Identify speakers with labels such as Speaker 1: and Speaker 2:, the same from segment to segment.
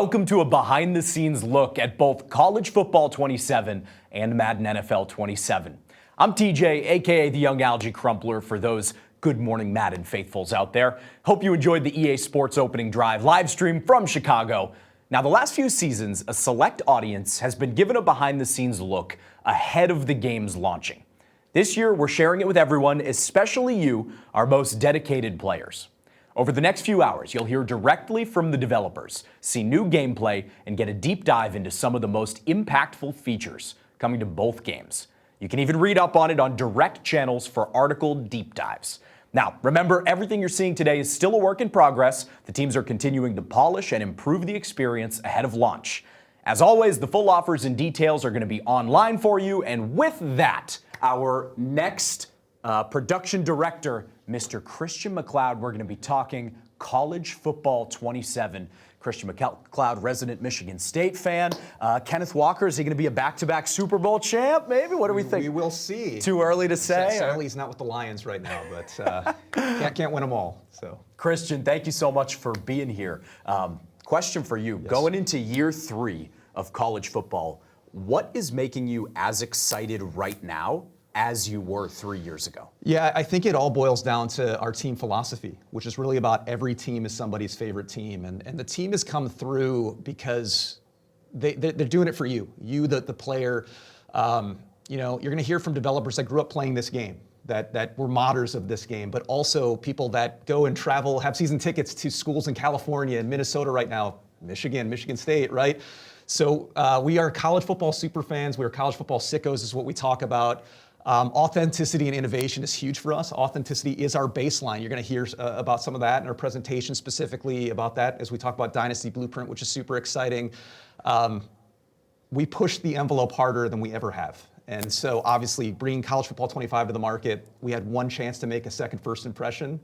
Speaker 1: Welcome to a behind-the-scenes look at both College Football 27 and Madden NFL 27. I'm TJ, aka the Young Algae Crumpler, for those Good Morning Madden faithfuls out there. Hope you enjoyed the EA Sports Opening Drive live stream from Chicago. Now, the last few seasons, a select audience has been given a behind-the-scenes look ahead of the games launching. This year, we're sharing it with everyone, especially you, our most dedicated players. Over the next few hours, you'll hear directly from the developers, see new gameplay, and get a deep dive into some of the most impactful features coming to both games. You can even read up on it on direct channels for article deep dives. Now, remember, everything you're seeing today is still a work in progress. The teams are continuing to polish and improve the experience ahead of launch. As always, the full offers and details are going to be online for you. And with that, our next production director, Mr. Christian McLeod. We're going to be talking College Football 27. Christian McLeod, resident Michigan State fan. Kenneth Walker, is he going to be a back-to-back Super Bowl champ? Maybe? What do we think?
Speaker 2: We will see.
Speaker 1: Too early to say?
Speaker 2: Sadly, he's not with the Lions right now, but can't win them all. So,
Speaker 1: Christian, thank you so much for being here. Question for you.
Speaker 2: Yes.
Speaker 1: Going into year 3 of college football, what is making you as excited right now as you were 3 years ago?
Speaker 2: yeah, I think it all boils down to our team philosophy, which is really about every team is somebody's favorite team. And the team has come through because they're doing it for you, the player. You're going to hear from developers that grew up playing this game, that were modders of this game, but also people that go and travel, have season tickets to schools in California and Minnesota right now, Michigan State, right? So we are college football super fans. We are college football sickos is what we talk about. Authenticity and innovation is huge for us. Authenticity is our baseline. You're going to hear about some of that in our presentation, specifically about that as we talk about Dynasty Blueprint, which is super exciting. We push the envelope harder than we ever have. And so obviously bringing College Football 25 to the market, we had one chance to make a second first impression.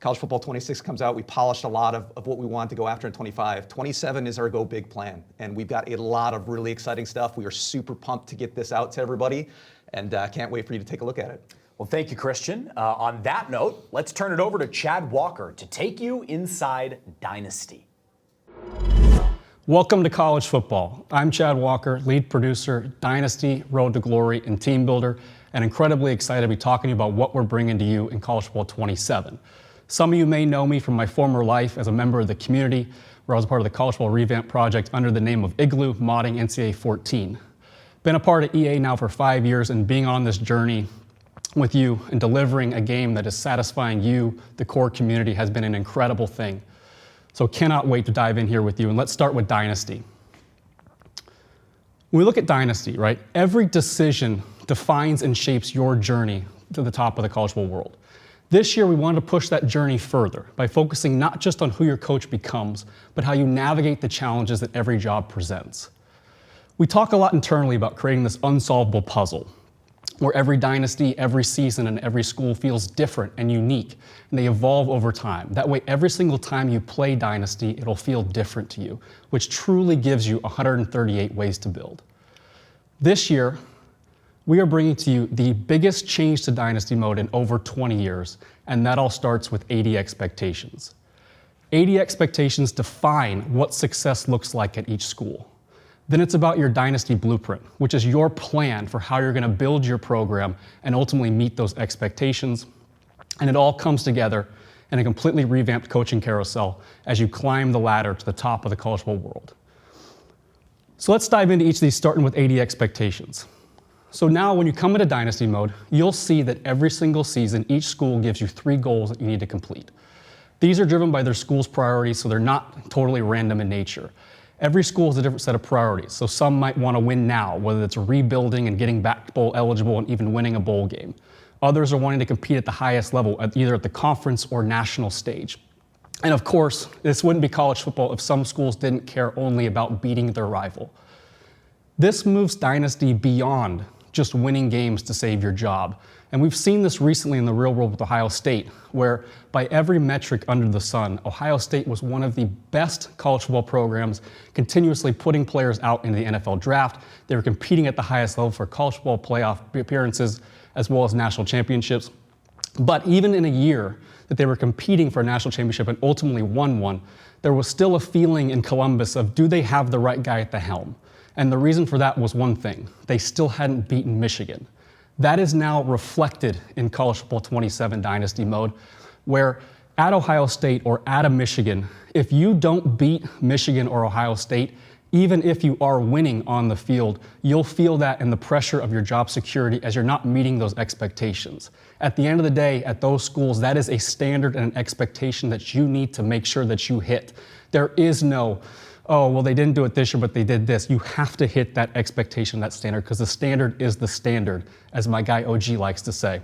Speaker 2: College Football 26 comes out, we polished a lot of what we want to go after in 25. 27 is our go big plan, and we've got a lot of really exciting stuff. We are super pumped to get this out to everybody, and can't wait for you to take a look at it.
Speaker 1: Well, thank you, Christian. On that note, let's turn it over to Chad Walker to take you inside Dynasty.
Speaker 3: Welcome to College Football. I'm Chad Walker, lead producer, Dynasty, Road to Glory, and Team Builder, and incredibly excited to be talking to you about what we're bringing to you in College Football 27. Some of you may know me from my former life as a member of the community, where I was a part of the College Football Revamp Project under the name of Igloo, modding NCAA 14. Been a part of EA now for 5 years, and being on this journey with you and delivering a game that is satisfying you, the core community, has been an incredible thing. So cannot wait to dive in here with you, and let's start with Dynasty. When we look at Dynasty, right, every decision defines and shapes your journey to the top of the college football world. This year, we wanted to push that journey further by focusing not just on who your coach becomes, but how you navigate the challenges that every job presents. We talk a lot internally about creating this unsolvable puzzle, where every dynasty, every season, and every school feels different and unique, and they evolve over time. That way, every single time you play Dynasty, it'll feel different to you, which truly gives you 138 ways to build. This year, we are bringing to you the biggest change to Dynasty mode in over 20 years, and that all starts with 80 expectations. 80 expectations define what success looks like at each school. Then it's about your Dynasty Blueprint, which is your plan for how you're going to build your program and ultimately meet those expectations. And it all comes together in a completely revamped coaching carousel as you climb the ladder to the top of the college football world. So let's dive into each of these, starting with 80 expectations. So now when you come into Dynasty mode, you'll see that every single season, each school gives you 3 goals that you need to complete. These are driven by their school's priorities, so they're not totally random in nature. Every school has a different set of priorities, so some might want to win now, whether it's rebuilding and getting back bowl eligible and even winning a bowl game. Others are wanting to compete at the highest level, either at the conference or national stage. And of course, this wouldn't be college football if some schools didn't care only about beating their rival. This moves Dynasty beyond just winning games to save your job. And we've seen this recently in the real world with Ohio State, where by every metric under the sun, Ohio State was one of the best college football programs, continuously putting players out into the NFL draft. They were competing at the highest level for college football playoff appearances, as well as national championships. But even in a year that they were competing for a national championship and ultimately won one, there was still a feeling in Columbus of, do they have the right guy at the helm? And the reason for that was one thing: they still hadn't beaten Michigan. That is now reflected in College Football 27 Dynasty mode, where at Ohio State or at a Michigan, if you don't beat Michigan or Ohio State, even if you are winning on the field, you'll feel that in the pressure of your job security as you're not meeting those expectations. At the end of the day, at those schools, that is a standard and an expectation that you need to make sure that you hit. There is no, oh, well, they didn't do it this year, but they did this. You have to hit that expectation, that standard, because the standard is the standard, as my guy OG likes to say.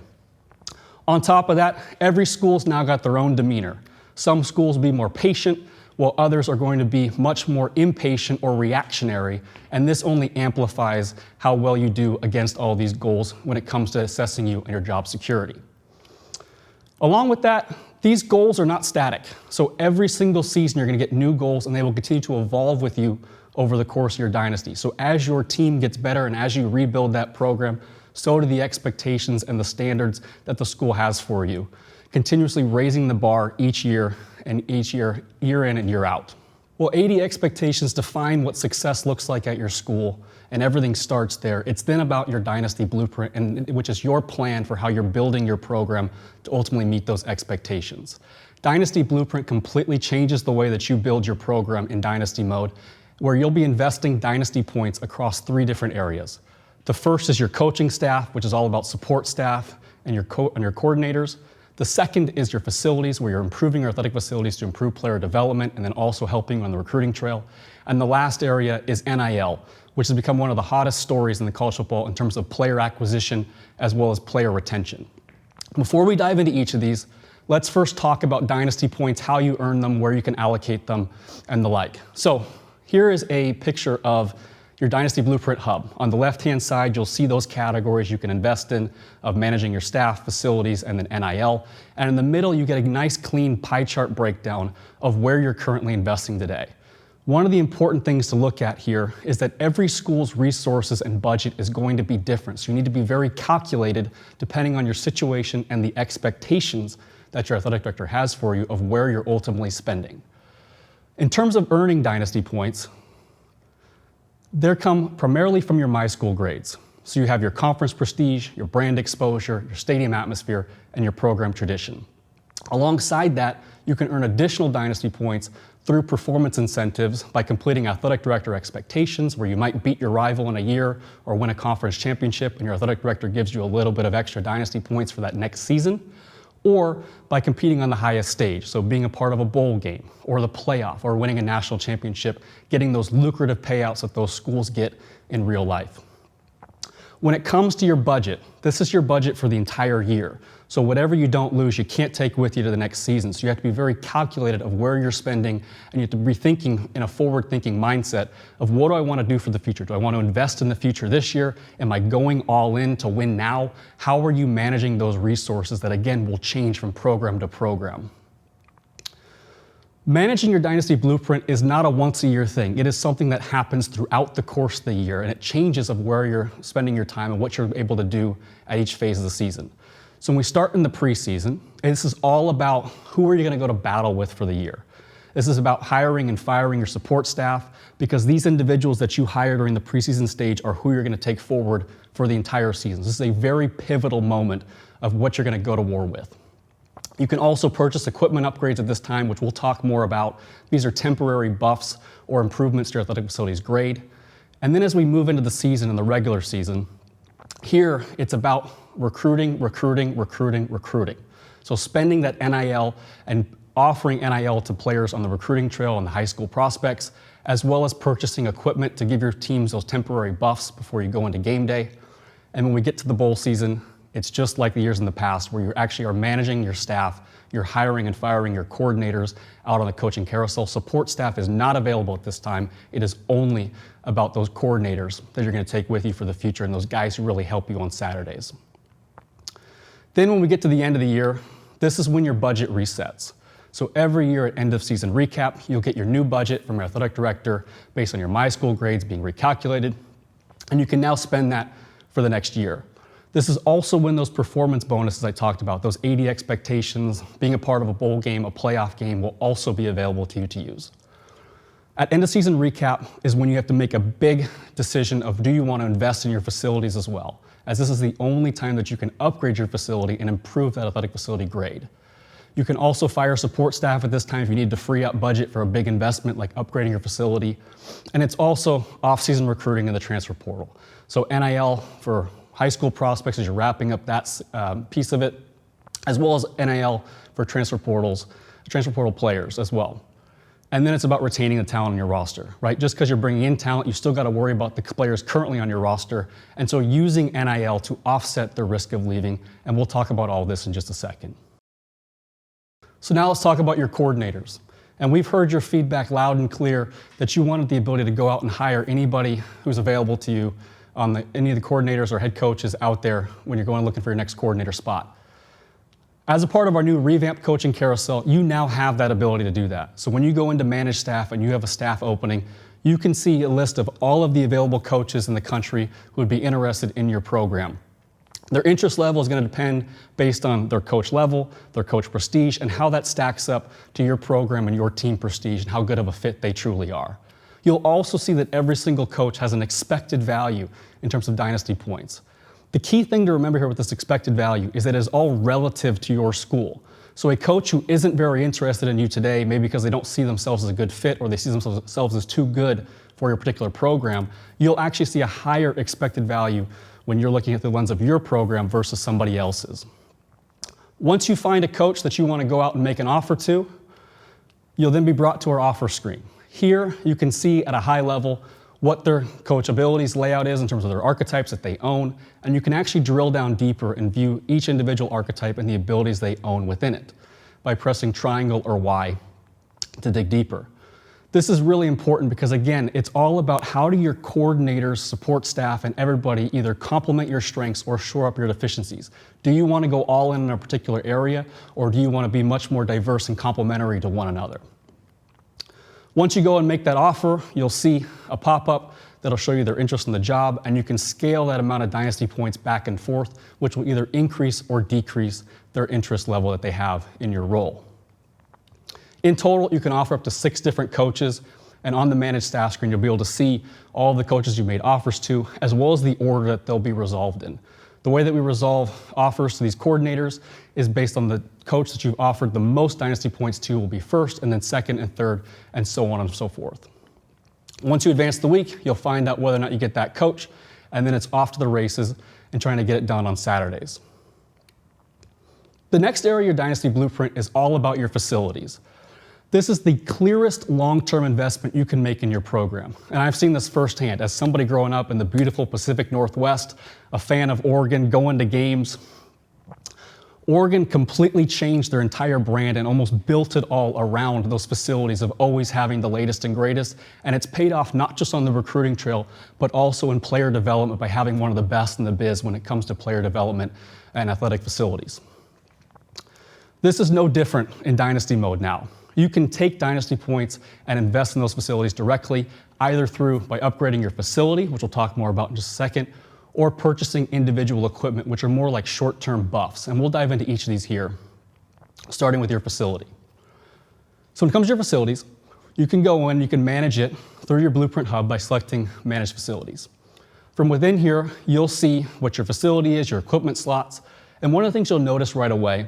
Speaker 3: On top of that, every school's now got their own demeanor. Some schools will be more patient, while others are going to be much more impatient or reactionary, and this only amplifies how well you do against all these goals when it comes to assessing you and your job security. Along with that, these goals are not static. So every single season you're going to get new goals, and they will continue to evolve with you over the course of your dynasty. So as your team gets better and as you rebuild that program, so do the expectations and the standards that the school has for you, continuously raising the bar each year and each year, year in and year out. Well, 80 expectations define what success looks like at your school, and everything starts there. It's then about your dynasty blueprint, which is your plan for how you're building your program to ultimately meet those expectations. Dynasty Blueprint completely changes the way that you build your program in dynasty mode, where you'll be investing dynasty points across 3 different areas. The first is your coaching staff, which is all about support staff and your coordinators. The second is your facilities, where you're improving your athletic facilities to improve player development and then also helping on the recruiting trail. And the last area is NIL, which has become one of the hottest stories in the college football in terms of player acquisition as well as player retention. Before we dive into each of these, let's first talk about dynasty points, how you earn them, where you can allocate them, and the like. So here is a picture of your Dynasty Blueprint Hub. On the left-hand side, you'll see those categories you can invest in of managing your staff, facilities, and then NIL. And in the middle, you get a nice clean pie chart breakdown of where you're currently investing today. One of the important things to look at here is that every school's resources and budget is going to be different. So you need to be very calculated depending on your situation and the expectations that your athletic director has for you of where you're ultimately spending. In terms of earning dynasty points, they come primarily from your My School grades. So you have your conference prestige, your brand exposure, your stadium atmosphere, and your program tradition. Alongside that, you can earn additional dynasty points through performance incentives by completing athletic director expectations, where you might beat your rival in a year or win a conference championship, and your athletic director gives you a little bit of extra dynasty points for that next season, or by competing on the highest stage, so being a part of a bowl game or the playoff or winning a national championship, getting those lucrative payouts that those schools get in real life. When it comes to your budget, this is your budget for the entire year. So whatever you don't lose, you can't take with you to the next season. So you have to be very calculated of where you're spending, and you have to be thinking in a forward-thinking mindset of, what do I want to do for the future? Do I want to invest in the future this year? Am I going all in to win now? How are you managing those resources that, again, will change from program to program? Managing your dynasty blueprint is not a once-a-year thing. It is something that happens throughout the course of the year, and it changes of where you're spending your time and what you're able to do at each phase of the season. So when we start in the preseason, this is all about who are you going to go to battle with for the year. This is about hiring and firing your support staff, because these individuals that you hire during the preseason stage are who you're going to take forward for the entire season. This is a very pivotal moment of what you're going to go to war with. You can also purchase equipment upgrades at this time, which we'll talk more about. These are temporary buffs or improvements to your athletic facilities grade. And then as we move into the season and the regular season, here it's about recruiting. So spending that NIL and offering NIL to players on the recruiting trail and the high school prospects, as well as purchasing equipment to give your teams those temporary buffs before you go into game day. And when we get to the bowl season, it's just like the years in the past, where you actually are managing your staff, you're hiring and firing your coordinators out on the coaching carousel. Support staff is not available at this time. It is only about those coordinators that you're going to take with you for the future, and those guys who really help you on Saturdays. Then when we get to the end of the year, this is when your budget resets. So every year at end of season recap, you'll get your new budget from your athletic director based on your My School grades being recalculated, and you can now spend that for the next year. This is also when those performance bonuses I talked about, those 80 expectations, being a part of a bowl game, a playoff game, will also be available to you to use. At end of season recap is when you have to make a big decision of, do you want to invest in your facilities as well, as this is the only time that you can upgrade your facility and improve that athletic facility grade. You can also fire support staff at this time if you need to free up budget for a big investment like upgrading your facility. And it's also off-season recruiting in the transfer portal. So NIL for high school prospects as you're wrapping up that piece of it, as well as NIL for transfer portal players as well. And then it's about retaining the talent on your roster, right? Just because you're bringing in talent, you still got to worry about the players currently on your roster. And so using NIL to offset the risk of leaving, and we'll talk about all this in just a second. So now let's talk about your coordinators. And we've heard your feedback loud and clear that you wanted the ability to go out and hire anybody who's available to you on any of the coordinators or head coaches out there when you're going looking for your next coordinator spot. As a part of our new revamped coaching carousel, you now have that ability to do that. So when you go into managed staff and you have a staff opening, you can see a list of all of the available coaches in the country who would be interested in your program. Their interest level is going to depend based on their coach level, their coach prestige, and how that stacks up to your program and your team prestige and how good of a fit they truly are. You'll also see that every single coach has an expected value in terms of dynasty points. The key thing to remember here with this expected value is that it is all relative to your school. So a coach who isn't very interested in you today, maybe because they don't see themselves as a good fit or they see themselves as too good for your particular program, you'll actually see a higher expected value when you're looking at the lens of your program versus somebody else's. Once you find a coach that you want to go out and make an offer to, you'll then be brought to our offer screen. Here you can see at a high level what their coach abilities layout is in terms of their archetypes that they own, and you can actually drill down deeper and view each individual archetype and the abilities they own within it by pressing triangle or Y to dig deeper. This is really important because, again, it's all about how do your coordinators, support staff, and everybody either complement your strengths or shore up your deficiencies. Do you want to go all in a particular area, or do you want to be much more diverse and complementary to one another? Once you go and make that offer, you'll see a pop-up that'll show you their interest in the job, and you can scale that amount of dynasty points back and forth, which will either increase or decrease their interest level that they have in your role. In total, you can offer up to 6 different coaches, and on the managed staff screen, you'll be able to see all the coaches you made offers to, as well as the order that they'll be resolved in. The way that we resolve offers to these coordinators is based on the coach that you've offered the most dynasty points to will be first, and then second and third, and so on and so forth. Once you advance the week, you'll find out whether or not you get that coach, and then it's off to the races and trying to get it done on Saturdays. The next area of your dynasty blueprint is all about your facilities. This is the clearest long-term investment you can make in your program. And I've seen this firsthand as somebody growing up in the beautiful Pacific Northwest, a fan of Oregon, going to games. Oregon completely changed their entire brand and almost built it all around those facilities of always having the latest and greatest. And it's paid off not just on the recruiting trail, but also in player development by having one of the best in the biz when it comes to player development and athletic facilities. This is no different in dynasty mode now. You can take dynasty points and invest in those facilities directly, either by upgrading your facility, which we'll talk more about in just a second, or purchasing individual equipment, which are more like short-term buffs. And we'll dive into each of these here, starting with your facility. So when it comes to your facilities, you can go in, you can manage it through your Blueprint Hub by selecting Manage Facilities. From within here, you'll see what your facility is, your equipment slots, and one of the things you'll notice right away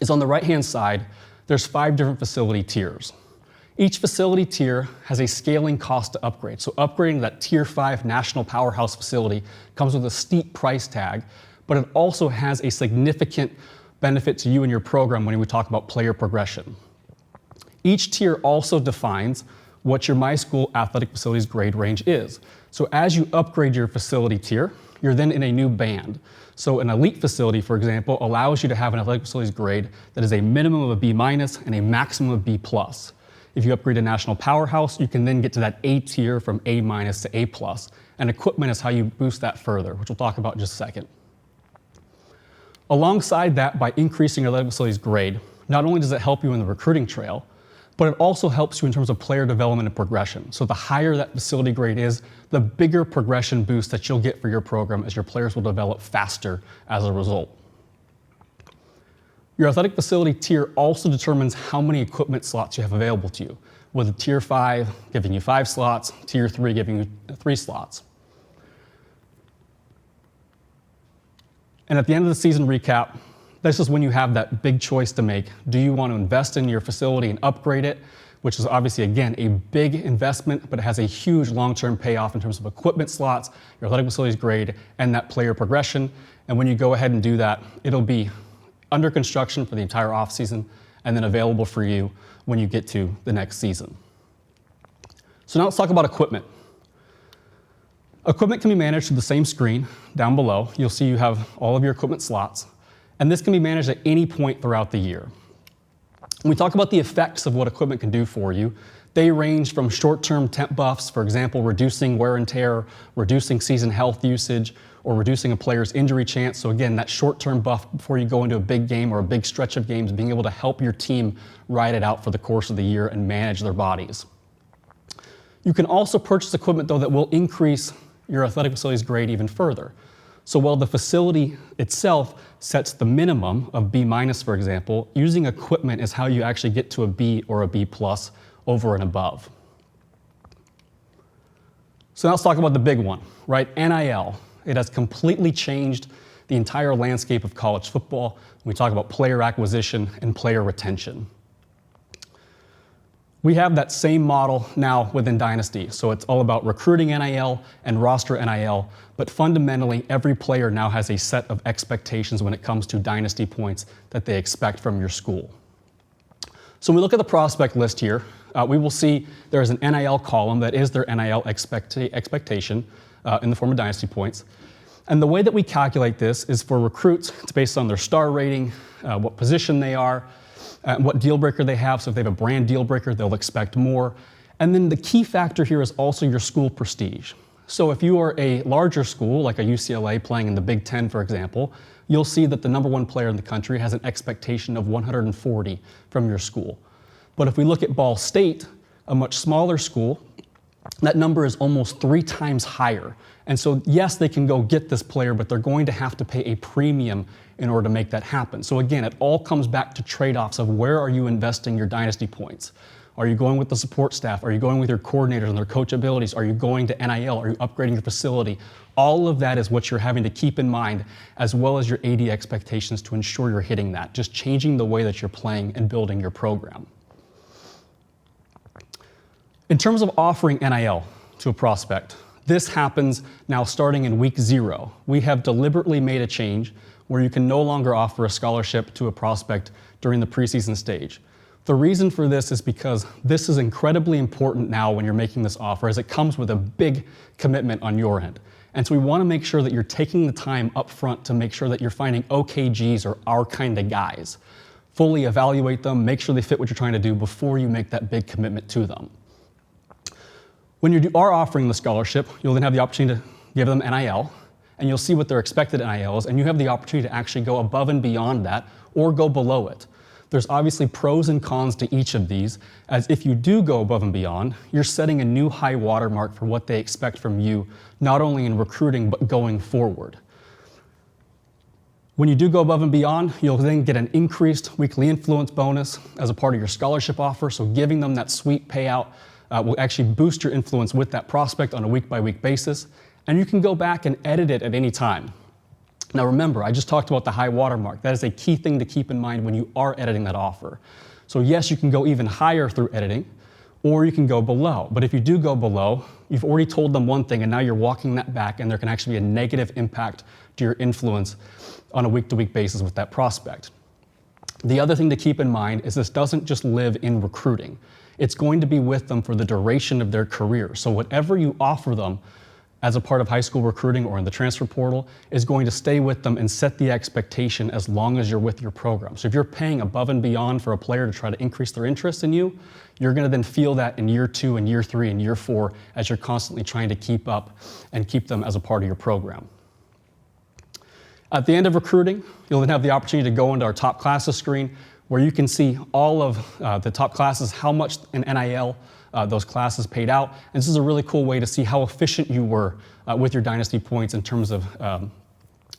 Speaker 3: is on the right-hand side, there's 5 different facility tiers. Each facility tier has a scaling cost to upgrade. So upgrading that Tier 5 national powerhouse facility comes with a steep price tag, but it also has a significant benefit to you and your program when we talk about player progression. Each tier also defines what your My School Athletic Facilities grade range is. So as you upgrade your facility tier, you're then in a new band. So an elite facility, for example, allows you to have an athletic facilities grade that is a minimum of a B- and a maximum of B+. If you upgrade to National Powerhouse, you can then get to that A tier from A- to A+. And equipment is how you boost that further, which we'll talk about in just a second. Alongside that, by increasing your athletic facilities grade, not only does it help you in the recruiting trail, but it also helps you in terms of player development and progression. So the higher that facility grade is, the bigger progression boost that you'll get for your program as your players will develop faster as a result. Your athletic facility tier also determines how many equipment slots you have available to you, with a tier 5 giving you 5 slots, tier 3 giving you 3 slots. And at the end of the season recap, this is when you have that big choice to make. Do you want to invest in your facility and upgrade it, which is obviously, again, a big investment, but it has a huge long-term payoff in terms of equipment slots, your athletic facilities grade, and that player progression. And when you go ahead and do that, it'll be under construction for the entire offseason and then available for you when you get to the next season. So now let's talk about equipment. Equipment can be managed through the same screen down below. You'll see you have all of your equipment slots, and this can be managed at any point throughout the year. When we talk about the effects of what equipment can do for you, they range from short-term temp buffs, for example, reducing wear and tear, reducing season health usage, or reducing a player's injury chance. So again, that short-term buff before you go into a big game or a big stretch of games, being able to help your team ride it out for the course of the year and manage their bodies. You can also purchase equipment, though, that will increase your athletic facilities grade even further. So while the facility itself sets the minimum of B-, for example, using equipment is how you actually get to a B or a B+ over and above. So now let's talk about the big one, right? NIL. It has completely changed the entire landscape of college football when we talk about player acquisition and player retention. We have that same model now within Dynasty. So it's all about recruiting NIL and roster NIL, but fundamentally every player now has a set of expectations when it comes to Dynasty points that they expect from your school. So when we look at the prospect list here, we will see there's an NIL column that is their NIL expectation in the form of Dynasty points. And the way that we calculate this is for recruits, it's based on their star rating, what position they are, what deal breaker they have. So if they have a brand deal breaker, they'll expect more. And then the key factor here is also your school prestige. So if you are a larger school, like a UCLA playing in the Big Ten, for example, you'll see that the #1 player in the country has an expectation of 140 from your school. But if we look at Ball State, a much smaller school, that number is almost 3 times higher. And so yes, they can go get this player, but they're going to have to pay a premium in order to make that happen. So again, it all comes back to trade-offs of where are you investing your Dynasty points? Are you going with the support staff? Are you going with your coordinators and their coach abilities? Are you going to NIL? Are you upgrading your facility? All of that is what you're having to keep in mind, as well as your AD expectations to ensure you're hitting that, just changing the way that you're playing and building your program. In terms of offering NIL to a prospect, this happens now starting in week 0. We have deliberately made a change where you can no longer offer a scholarship to a prospect during the preseason stage. The reason for this is because this is incredibly important now when you're making this offer, as it comes with a big commitment on your end. And so we want to make sure that you're taking the time up front to make sure that you're finding OKGs or our kind of guys. Fully evaluate them, make sure they fit what you're trying to do before you make that big commitment to them. When you are offering the scholarship, you'll then have the opportunity to give them NIL, and you'll see what their expected NIL is, and you have the opportunity to actually go above and beyond that or go below it. There's obviously pros and cons to each of these, as if you do go above and beyond, you're setting a new high watermark for what they expect from you, not only in recruiting, but going forward. When you do go above and beyond, you'll then get an increased weekly influence bonus as a part of your scholarship offer, so giving them that sweet payout will actually boost your influence with that prospect on a week-by-week basis, and you can go back and edit it at any time. Now remember, I just talked about the high watermark. That is a key thing to keep in mind when you are editing that offer. So yes, you can go even higher through editing, or you can go below. But if you do go below, you've already told them one thing, and now you're walking that back, and there can actually be a negative impact to your influence on a week-to-week basis with that prospect. The other thing to keep in mind is this doesn't just live in recruiting. It's going to be with them for the duration of their career. So whatever you offer them as a part of high school recruiting or in the transfer portal is going to stay with them and set the expectation as long as you're with your program. So if you're paying above and beyond for a player to try to increase their interest in you, you're going to then feel that in year 2 and year 3 and year 4 as you're constantly trying to keep up and keep them as a part of your program. At the end of recruiting, you'll then have the opportunity to go into our top classes screen where you can see all of the top classes, how much in NIL those classes paid out. And this is a really cool way to see how efficient you were with your dynasty points in terms of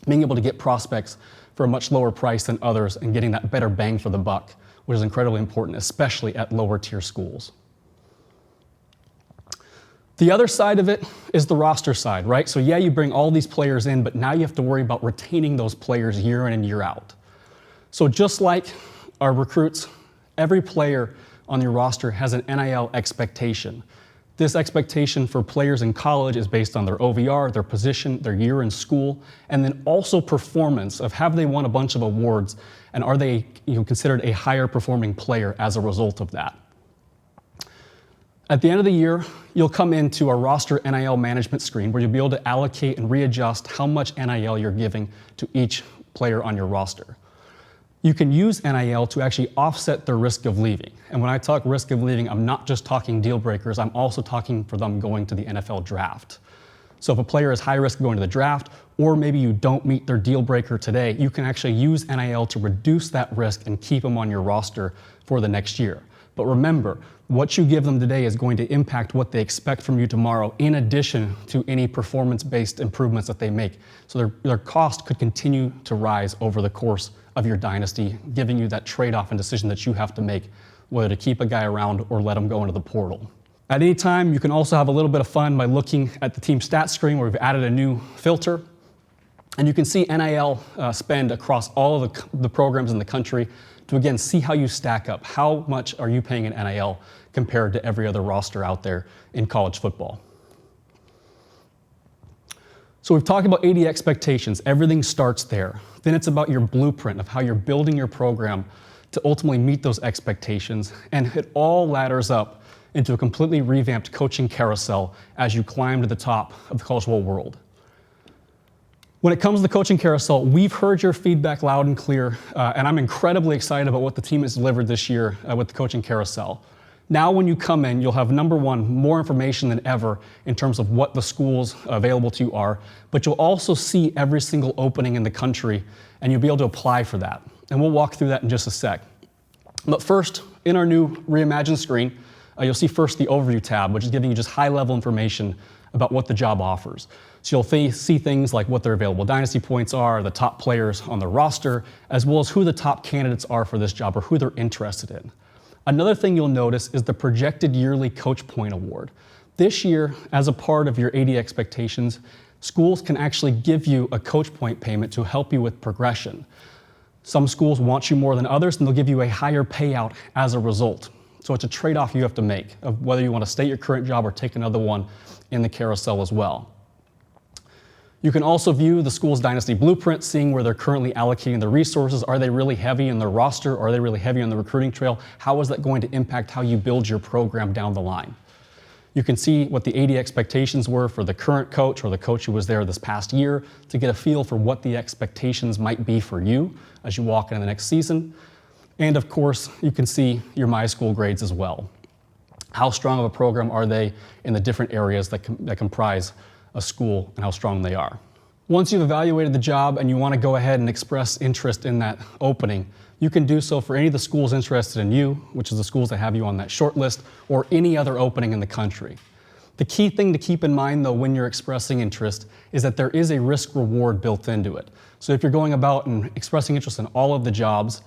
Speaker 3: being able to get prospects for a much lower price than others and getting that better bang for the buck, which is incredibly important, especially at lower tier schools. The other side of it is the roster side, right? So yeah, you bring all these players in, but now you have to worry about retaining those players year in and year out. So just like our recruits, every player on your roster has an NIL expectation. This expectation for players in college is based on their OVR, their position, their year in school, and then also performance of have they won a bunch of awards and are they considered a higher performing player as a result of that. At the end of the year, you'll come into our roster NIL management screen where you'll be able to allocate and readjust how much NIL you're giving to each player on your roster. You can use NIL to actually offset the risk of leaving. And when I talk risk of leaving, I'm not just talking deal breakers, I'm also talking for them going to the NFL draft. So if a player is high risk of going to the draft, or maybe you don't meet their deal breaker today, you can actually use NIL to reduce that risk and keep them on your roster for the next year. But remember, what you give them today is going to impact what they expect from you tomorrow, in addition to any performance-based improvements that they make. So their cost could continue to rise over the course of your dynasty, giving you that trade-off and decision that you have to make, whether to keep a guy around or let him go into the portal. At any time, you can also have a little bit of fun by looking at the team stats screen where we've added a new filter. And you can see NIL spend across all of the programs in the country to, again, see how you stack up. How much are you paying in NIL compared to every other roster out there in college football? So we've talked about AD expectations. Everything starts there. Then it's about your blueprint of how you're building your program to ultimately meet those expectations. And it all ladders up into a completely revamped coaching carousel as you climb to the top of the college football world. When it comes to the coaching carousel, we've heard your feedback loud and clear, and I'm incredibly excited about what the team has delivered this year with the coaching carousel. Now when you come in, you'll have, number one, more information than ever in terms of what the schools available to you are, but you'll also see every single opening in the country, and you'll be able to apply for that. And we'll walk through that in just a sec. But first, in our new reimagined screen, you'll see first the overview tab, which is giving you just high-level information about what the job offers. So you'll see things like what their available dynasty points are, the top players on the roster, as well as who the top candidates are for this job or who they're interested in. Another thing you'll notice is the projected yearly coach point award. This year, as a part of your AD expectations, schools can actually give you a coach point payment to help you with progression. Some schools want you more than others, and they'll give you a higher payout as a result. So it's a trade-off you have to make of whether you want to stay at your current job or take another one in the carousel as well. You can also view the school's dynasty blueprint, seeing where they're currently allocating their resources. Are they really heavy in their roster? Or are they really heavy on the recruiting trail? How is that going to impact how you build your program down the line? You can see what the AD expectations were for the current coach or the coach who was there this past year to get a feel for what the expectations might be for you as you walk into the next season. And of course, you can see your My School grades as well. How strong of a program are they in the different areas that comprise a school and how strong they are. Once you've evaluated the job and you want to go ahead and express interest in that opening, you can do so for any of the schools interested in you, which is the schools that have you on that short list, or any other opening in the country. The key thing to keep in mind, though, when you're expressing interest is that there is a risk reward built into it. So if you're going about and expressing interest in all of the jobs,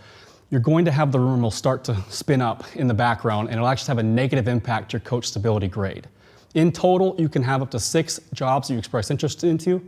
Speaker 3: you're going to have the room will start to spin up in the background, and it'll actually have a negative impact to your coach stability grade. In total, you can have up to 6 jobs you express interest into,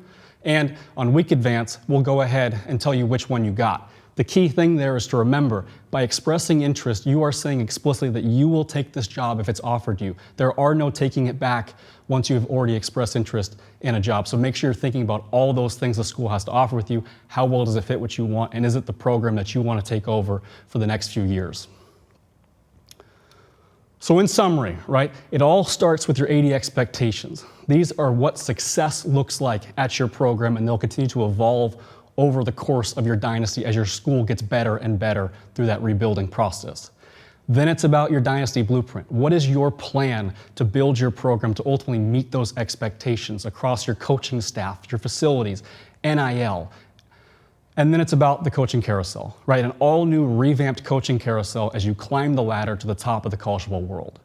Speaker 3: and on week advance, we'll go ahead and tell you which one you got. The key thing there is to remember, by expressing interest, you are saying explicitly that you will take this job if it's offered you. There are no taking it back once you've already expressed interest in a job. So make sure you're thinking about all those things the school has to offer with you. How well does it fit what you want, and is it the program that you want to take over for the next few years? So in summary, right, it all starts with your AD expectations. These are what success looks like at your program, and they'll continue to evolve over the course of your dynasty as your school gets better and better through that rebuilding process. Then it's about your dynasty blueprint. What is your plan to build your program to ultimately meet those expectations across your coaching staff, your facilities, NIL, And then it's about the coaching carousel, right? An all new revamped coaching carousel as you climb the ladder to the top of the college football world.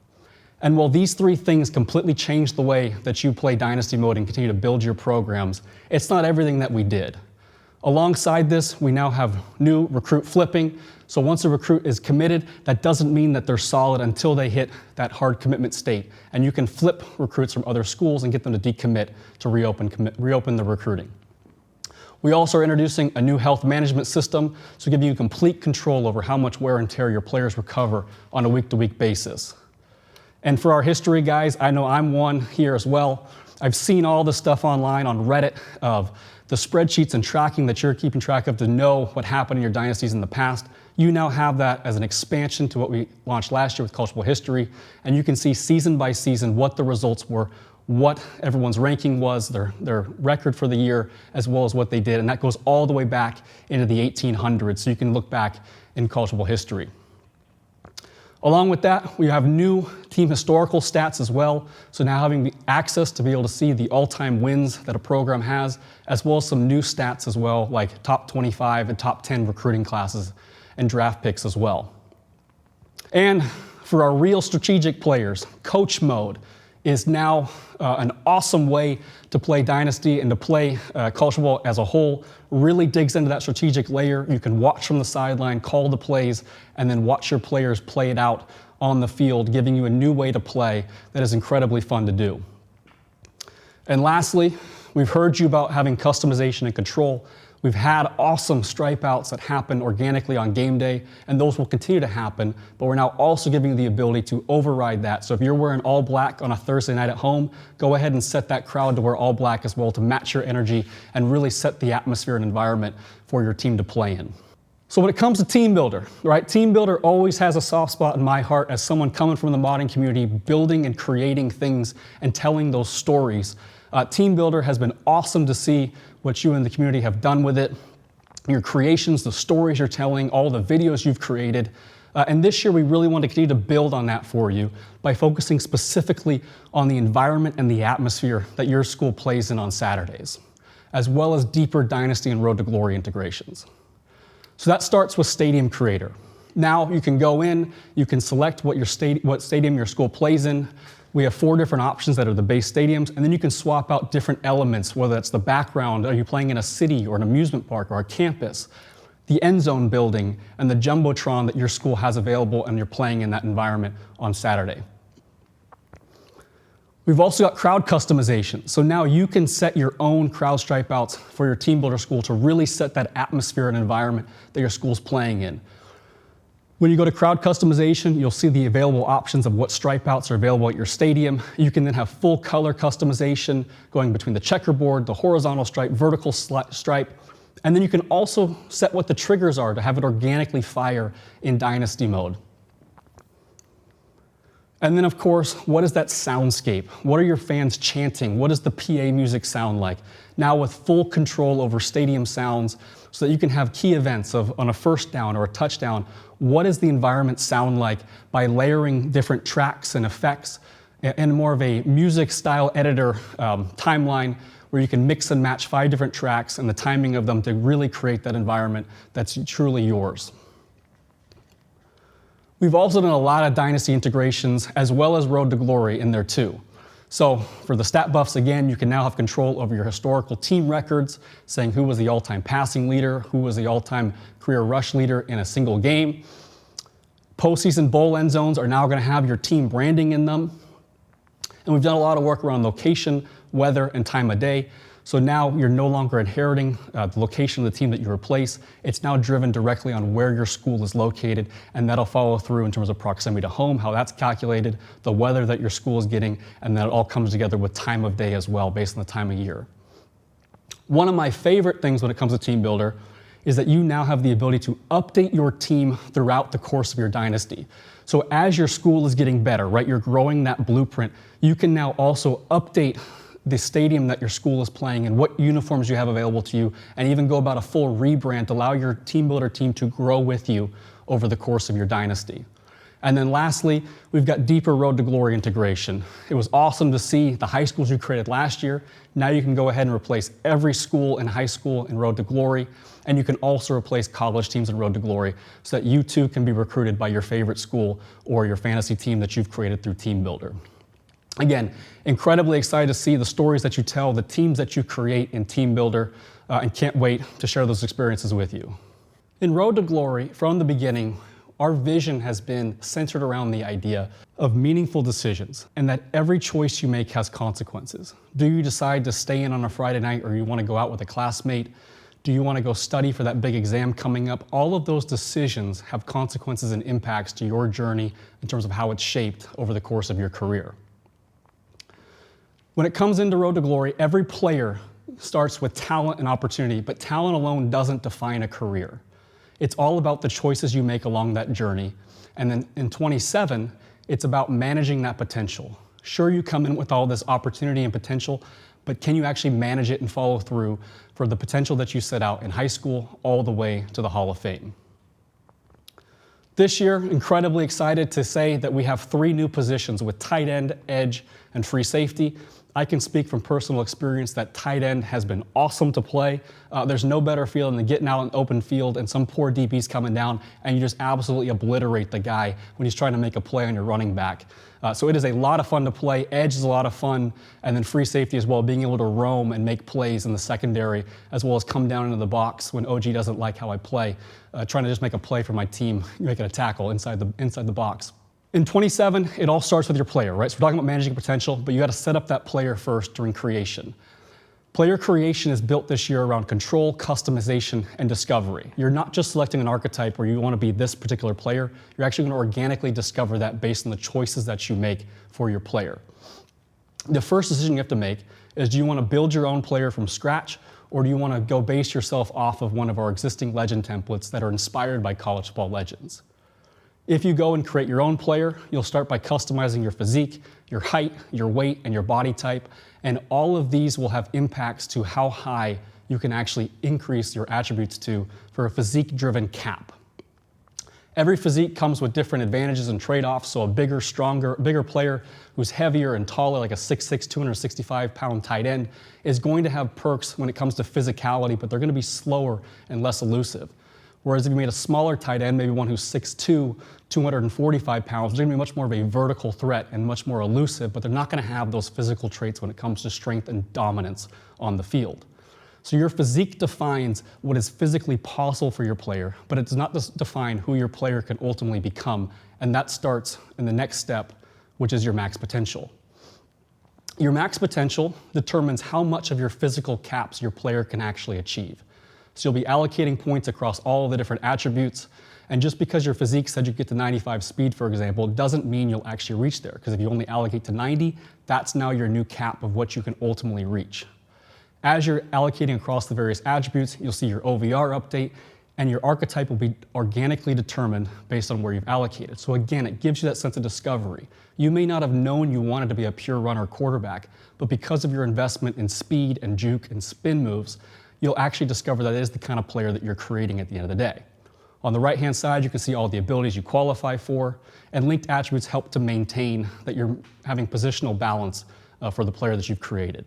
Speaker 3: And while these three things completely change the way that you play Dynasty Mode and continue to build your programs, it's not everything that we did. Alongside this, we now have new recruit flipping. So once a recruit is committed, that doesn't mean that they're solid until they hit that hard commitment state. And you can flip recruits from other schools and get them to decommit to reopen the recruiting. We also are introducing a new health management system, so giving you complete control over how much wear and tear your players recover on a week-to-week basis. And for our history guys, I know I'm one here as well. I've seen all the stuff online on Reddit of the spreadsheets and tracking that you're keeping track of to know what happened in your dynasties in the past. You now have that as an expansion to what we launched last year with College Football History, and you can see season by season what the results were, what everyone's ranking was, their record for the year, as well as what they did, and that goes all the way back into the 1800s, so you can look back in College Football History. Along with that, we have new team historical stats as well. So now having the access to be able to see the all-time wins that a program has, as well as some new stats as well, like top 25 and top 10 recruiting classes and draft picks as well. And for our real strategic players, Coach Mode is now an awesome way to play Dynasty and to play college football as a whole. Really digs into that strategic layer. You can watch from the sideline, call the plays, and then watch your players play it out on the field, giving you a new way to play that is incredibly fun to do. And lastly, we've heard you about having customization and control. We've had awesome stripe outs that happen organically on game day, and those will continue to happen, but we're now also giving you the ability to override that. So if you're wearing all black on a Thursday night at home, go ahead and set that crowd to wear all black as well to match your energy and really set the atmosphere and environment for your team to play in. So when it comes to Team Builder, right? Team Builder always has a soft spot in my heart as someone coming from the modding community, building and creating things and telling those stories. Team Builder has been awesome to see what you and the community have done with it. Your creations, the stories you're telling, all the videos you've created. And this year we really want to continue to build on that for you by focusing specifically on the environment and the atmosphere that your school plays in on Saturdays, as well as deeper Dynasty and Road to Glory integrations. So that starts with Stadium Creator. Now you can go in, you can select what stadium your school plays in. We have 4 different options that are the base stadiums, and then you can swap out different elements, whether that's the background, are you playing in a city or an amusement park or a campus, the end zone building, and the Jumbotron that your school has available and you're playing in that environment on Saturday. We've also got crowd customization. So now you can set your own crowd stripe outs for your Team Builder school to really set that atmosphere and environment that your school's playing in. When you go to crowd customization, you'll see the available options of what stripe outs are available at your stadium. You can then have full color customization going between the checkerboard, the horizontal stripe, vertical stripe, and then you can also set what the triggers are to have it organically fire in Dynasty mode. And then of course, what is that soundscape? What are your fans chanting? What does the PA music sound like? Now with full control over stadium sounds so that you can have key events on a first down or a touchdown. What does the environment sound like by layering different tracks and effects and more of a music style editor timeline where you can mix and match 5 different tracks and the timing of them to really create that environment that's truly yours. We've also done a lot of Dynasty integrations as well as Road to Glory in there too. So for the stat buffs, again, you can now have control over your historical team records, saying who was the all-time passing leader, who was the all-time career rush leader in a single game. Postseason bowl end zones are now going to have your team branding in them. And we've done a lot of work around location, weather, and time of day. So now you're no longer inheriting the location of the team that you replace. It's now driven directly on where your school is located, and that'll follow through in terms of proximity to home, how that's calculated, the weather that your school is getting, and then it all comes together with time of day as well, based on the time of year. One of my favorite things when it comes to Team Builder is that you now have the ability to update your team throughout the course of your dynasty. So as your school is getting better, right, you're growing that blueprint, you can now also update the stadium that your school is playing in, what uniforms you have available to you, and even go about a full rebrand to allow your Team Builder team to grow with you over the course of your dynasty. And then lastly, we've got deeper Road to Glory integration. It was awesome to see the high schools you created last year. Now you can go ahead and replace every school in high school in Road to Glory, and you can also replace college teams in Road to Glory so that you too can be recruited by your favorite school or your fantasy team that you've created through Team Builder. Again, incredibly excited to see the stories that you tell, the teams that you create in Team Builder, and can't wait to share those experiences with you. In Road to Glory, from the beginning, our vision has been centered around the idea of meaningful decisions and that every choice you make has consequences. Do you decide to stay in on a Friday night, or you want to go out with a classmate? Do you want to go study for that big exam coming up? All of those decisions have consequences and impacts to your journey in terms of how it's shaped over the course of your career. When it comes into Road to Glory, every player starts with talent and opportunity, but talent alone doesn't define a career. It's all about the choices you make along that journey. And then in 27, it's about managing that potential. Sure, you come in with all this opportunity and potential, but can you actually manage it and follow through for the potential that you set out in high school all the way to the Hall of Fame? This year, incredibly excited to say that we have 3 new positions with tight end, edge, and free safety. I can speak from personal experience that tight end has been awesome to play. There's no better feeling than getting out in the open field and some poor DB's coming down and you just absolutely obliterate the guy when he's trying to make a play on your running back. So it is a lot of fun to play. Edge is a lot of fun, and then free safety as well, being able to roam and make plays in the secondary, as well as come down into the box when OG doesn't like how I play, trying to just make a play for my team, making a tackle inside the box. In 27, it all starts with your player, right? So we're talking about managing potential, but you got to set up that player first during creation. Player creation is built this year around control, customization, and discovery. You're not just selecting an archetype where you want to be this particular player. You're actually going to organically discover that based on the choices that you make for your player. The first decision you have to make is, do you want to build your own player from scratch, or do you want to go base yourself off of one of our existing legend templates that are inspired by college football legends? If you go and create your own player, you'll start by customizing your physique, your height, your weight, and your body type, and all of these will have impacts to how high you can actually increase your attributes to for a physique-driven cap. Every physique comes with different advantages and trade-offs, so a bigger, stronger, bigger player who's heavier and taller, like a 6'6", 265-pound tight end, is going to have perks when it comes to physicality, but they're going to be slower and less elusive. Whereas if you made a smaller tight end, maybe one who's 6'2", 245 pounds, they're going to be much more of a vertical threat and much more elusive, but they're not going to have those physical traits when it comes to strength and dominance on the field. So your physique defines what is physically possible for your player, but it does not define who your player can ultimately become, and that starts in the next step, which is your max potential. Your max potential determines how much of your physical caps your player can actually achieve. So you'll be allocating points across all of the different attributes, and just because your physique said you get to 95 speed, for example, doesn't mean you'll actually reach there, because if you only allocate to 90, that's now your new cap of what you can ultimately reach. As you're allocating across the various attributes, you'll see your OVR update, and your archetype will be organically determined based on where you've allocated. So again, it gives you that sense of discovery. You may not have known you wanted to be a pure runner quarterback, but because of your investment in speed and juke and spin moves, you'll actually discover that it is the kind of player that you're creating at the end of the day. On the right-hand side, you can see all the abilities you qualify for, and linked attributes help to maintain that you're having positional balance for the player that you've created.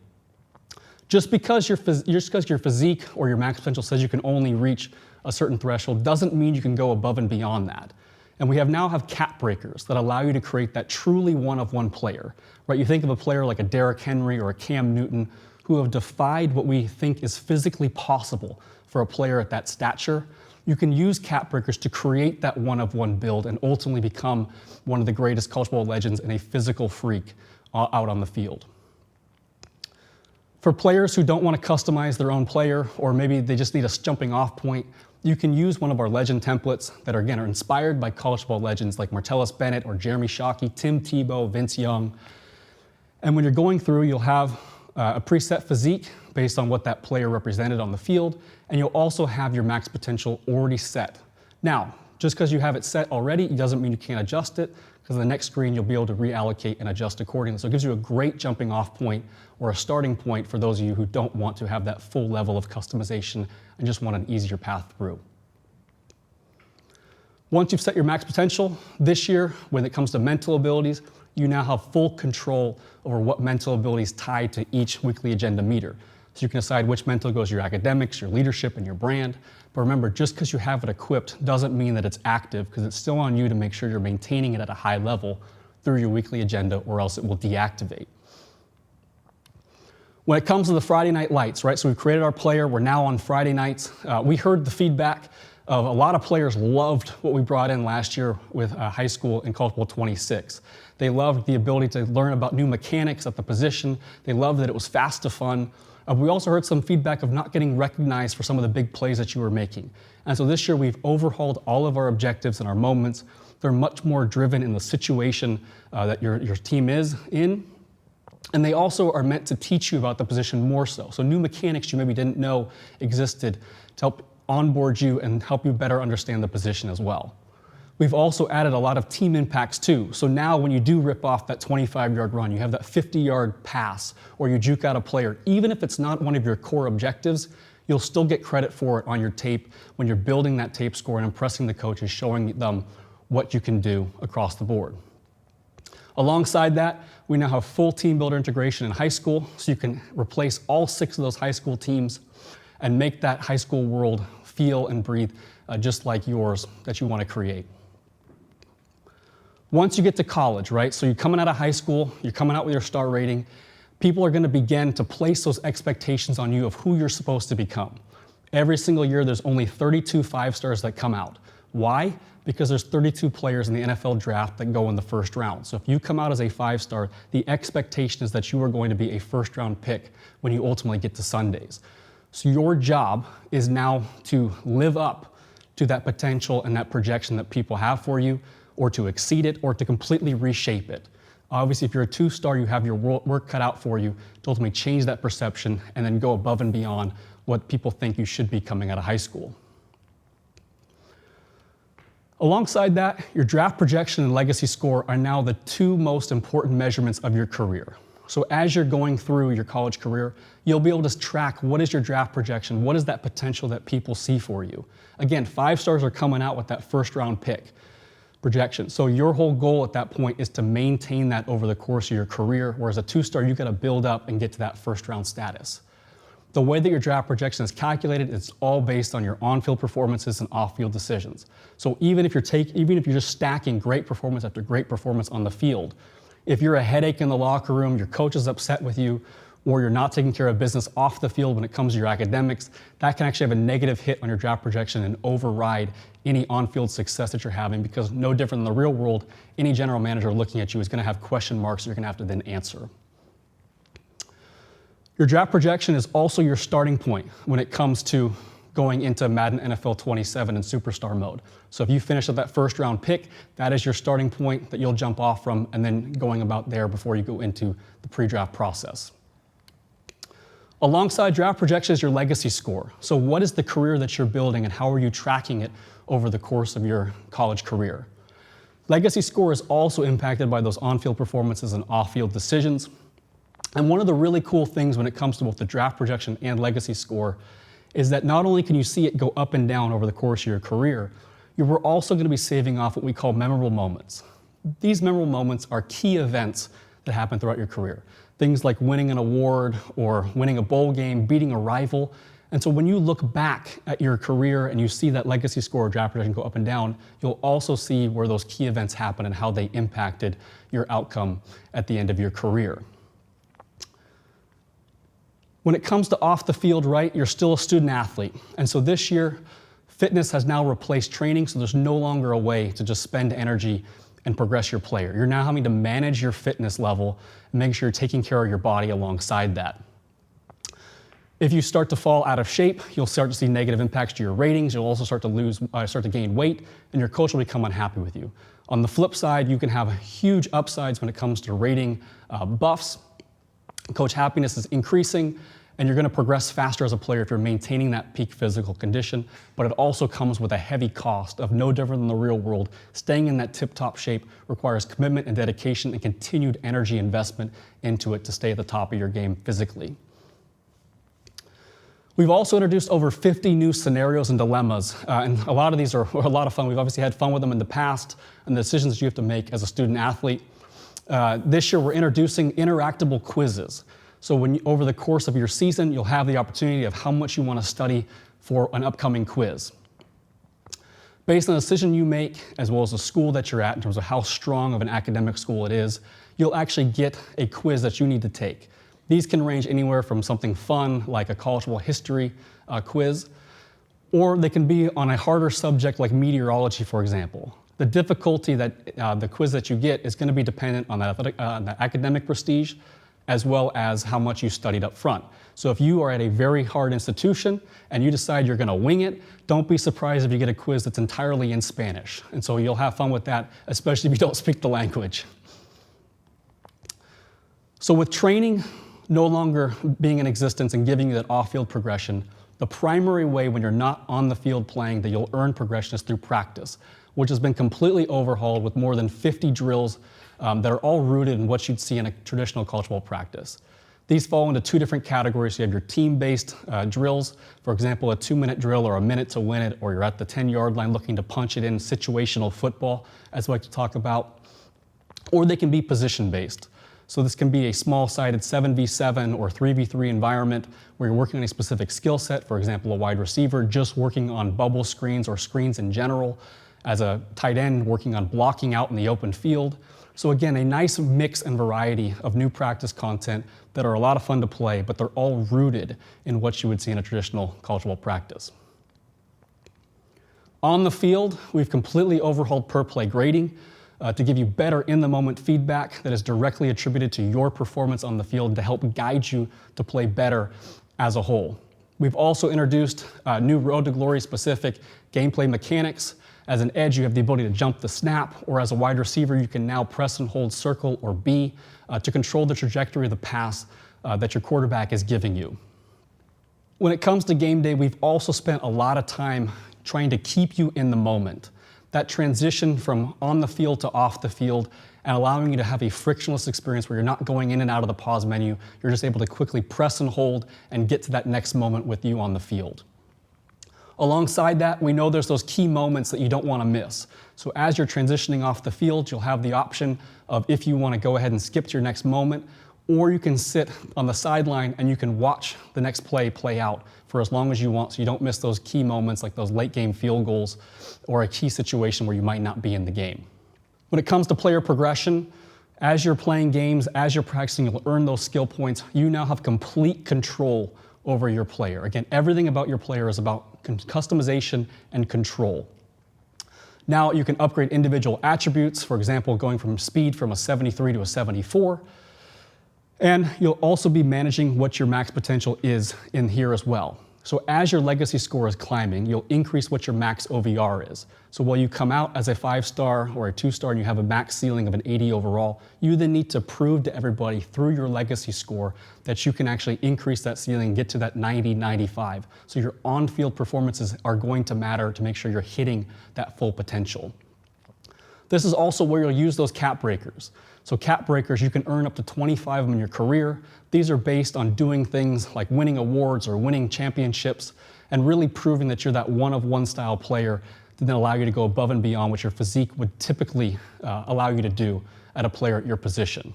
Speaker 3: Just because your physique or your max potential says you can only reach a certain threshold doesn't mean you can go above and beyond that. And we now have cap breakers that allow you to create that truly one-of-one player, right? You think of a player like a Derrick Henry or a Cam Newton who have defied what we think is physically possible for a player at that stature. You can use cap breakers to create that one-of-one build and ultimately become one of the greatest college football legends and a physical freak out on the field. For players who don't want to customize their own player, or maybe they just need a jumping off point, you can use one of our legend templates that are inspired by college football legends like Martellus Bennett or Jeremy Shockey, Tim Tebow, Vince Young. And when you're going through, you'll have a preset physique based on what that player represented on the field, and you'll also have your max potential already set. Now, just because you have it set already, it doesn't mean you can't adjust it, because on the next screen you'll be able to reallocate and adjust accordingly. So it gives you a great jumping off point or a starting point for those of you who don't want to have that full level of customization and just want an easier path through. Once you've set your max potential, this year, when it comes to mental abilities, you now have full control over what mental abilities tie to each weekly agenda meter. So you can decide which mental goes to your academics, your leadership, and your brand. But remember, just because you have it equipped doesn't mean that it's active, because it's still on you to make sure you're maintaining it at a high level through your weekly agenda, or else it will deactivate. When it comes to the Friday night lights, right? So we've created our player. We're now on Friday nights. We heard the feedback of a lot of players loved what we brought in last year with high school and College Bowl 26. They loved the ability to learn about new mechanics at the position. They loved that it was fast to fun. We also heard some feedback of not getting recognized for some of the big plays that you were making. And so this year we've overhauled all of our objectives and our moments. They're much more driven in the situation that your team is in. And they also are meant to teach you about the position more so. So new mechanics you maybe didn't know existed to help onboard you and help you better understand the position as well. We've also added a lot of team impacts too. So now when you do rip off that 25-yard run, you have that 50-yard pass, or you juke out a player, even if it's not one of your core objectives, you'll still get credit for it on your tape when you're building that tape score and impressing the coaches, showing them what you can do across the board. Alongside that, we now have full team builder integration in high school, so you can replace all 6 of those high school teams and make that high school world feel and breathe just like yours that you want to create. Once you get to college, right? So you're coming out of high school, you're coming out with your star rating, people are going to begin to place those expectations on you of who you're supposed to become. Every single year, there's only 32 5-stars that come out. Why? Because there's 32 players in the NFL draft that go in the first round. So if you come out as a 5-star, the expectation is that you are going to be a first-round pick when you ultimately get to Sundays. So your job is now to live up to that potential and that projection that people have for you, or to exceed it, or to completely reshape it. Obviously, if you're a 2-star, you have your work cut out for you to ultimately change that perception and then go above and beyond what people think you should be coming out of high school. Alongside that, your draft projection and legacy score are now the 2 most important measurements of your career. So as you're going through your college career, you'll be able to track what is your draft projection, what is that potential that people see for you. Again, 5-stars are coming out with that first-round pick projection. So your whole goal at that point is to maintain that over the course of your career, whereas a 2-star, you got to build up and get to that first-round status. The way that your draft projection is calculated, it's all based on your on-field performances and off-field decisions. So even if you're just stacking great performance after great performance on the field, if you're a headache in the locker room, your coach is upset with you, or you're not taking care of business off the field when it comes to your academics, that can actually have a negative hit on your draft projection and override any on-field success that you're having, because no different than the real world, any general manager looking at you is going to have question marks you're going to have to then answer. Your draft projection is also your starting point when it comes to going into Madden NFL 27 in superstar mode. So if you finish at that first-round pick, that is your starting point that you'll jump off from, and then going about there before you go into the pre-draft process. Alongside draft projection is your legacy score. So what is the career that you're building, and how are you tracking it over the course of your college career? Legacy score is also impacted by those on-field performances and off-field decisions. And one of the really cool things when it comes to both the draft projection and legacy score is that not only can you see it go up and down over the course of your career, you're also going to be saving off what we call memorable moments. These memorable moments are key events that happen throughout your career. Things like winning an award or winning a bowl game, beating a rival. And so when you look back at your career and you see that legacy score or draft projection go up and down, you'll also see where those key events happen and how they impacted your outcome at the end of your career. When it comes to off the field, right, you're still a student athlete. And so this year, fitness has now replaced training, so there's no longer a way to just spend energy and progress your player. You're now having to manage your fitness level and make sure you're taking care of your body alongside that. If you start to fall out of shape, you'll start to see negative impacts to your ratings. You'll also start to gain weight, and your coach will become unhappy with you. On the flip side, you can have huge upsides when it comes to rating buffs. Coach happiness is increasing, and you're going to progress faster as a player if you're maintaining that peak physical condition, but it also comes with a heavy cost of no different than the real world. Staying in that tip-top shape requires commitment and dedication and continued energy investment into it to stay at the top of your game physically. We've also introduced over 50 new scenarios and dilemmas, and a lot of these are a lot of fun. We've obviously had fun with them in the past and the decisions that you have to make as a student athlete. This year, we're introducing interactable quizzes. So over the course of your season, you'll have the opportunity of how much you want to study for an upcoming quiz. Based on the decision you make, as well as the school that you're at in terms of how strong of an academic school it is, you'll actually get a quiz that you need to take. These can range anywhere from something fun, like a college football history quiz, or they can be on a harder subject like meteorology, for example. The difficulty that the quiz that you get is going to be dependent on the academic prestige, as well as how much you studied up front. So if you are at a very hard institution and you decide you're going to wing it, don't be surprised if you get a quiz that's entirely in Spanish. And so you'll have fun with that, especially if you don't speak the language. So with training no longer being in existence and giving you that off-field progression, the primary way when you're not on the field playing that you'll earn progression is through practice, which has been completely overhauled with more than 50 drills that are all rooted in what you'd see in a traditional college football practice. These fall into two different categories. You have your team-based drills, for example, a 2-minute drill or a minute to win it, or you're at the 10-yard line looking to punch it in, situational football, as we like to talk about, or they can be position-based. So this can be a small-sided 7v7 or 3v3 environment where you're working on a specific skill set, for example, a wide receiver just working on bubble screens or screens in general, as a tight end working on blocking out in the open field. So again, a nice mix and variety of new practice content that are a lot of fun to play, but they're all rooted in what you would see in a traditional college football practice. On the field, we've completely overhauled per play grading to give you better in-the-moment feedback that is directly attributed to your performance on the field to help guide you to play better as a whole. We've also introduced new Road to Glory specific gameplay mechanics. As an edge, you have the ability to jump the snap, or as a wide receiver, you can now press and hold circle or B to control the trajectory of the pass that your quarterback is giving you. When it comes to game day, we've also spent a lot of time trying to keep you in the moment. That transition from on the field to off the field and allowing you to have a frictionless experience where you're not going in and out of the pause menu, you're just able to quickly press and hold and get to that next moment with you on the field. Alongside that, we know there's those key moments that you don't want to miss. So as you're transitioning off the field, you'll have the option of if you want to go ahead and skip to your next moment, or you can sit on the sideline and you can watch the next play out for as long as you want so you don't miss those key moments like those late game field goals or a key situation where you might not be in the game. When it comes to player progression, as you're playing games, as you're practicing, you'll earn those skill points. You now have complete control over your player. Again, everything about your player is about customization and control. Now you can upgrade individual attributes, for example, going from speed from a 73 to a 74. And you'll also be managing what your max potential is in here as well. So as your legacy score is climbing, you'll increase what your max OVR is. So while you come out as a 5-star or a 2-star and you have a max ceiling of an 80 overall, you then need to prove to everybody through your legacy score that you can actually increase that ceiling and get to that 90, 95. So your on-field performances are going to matter to make sure you're hitting that full potential. This is also where you'll use those cap breakers. So cap breakers, you can earn up to 25 of them in your career. These are based on doing things like winning awards or winning championships and really proving that you're that one-of-one style player that then allow you to go above and beyond what your physique would typically allow you to do at a player at your position.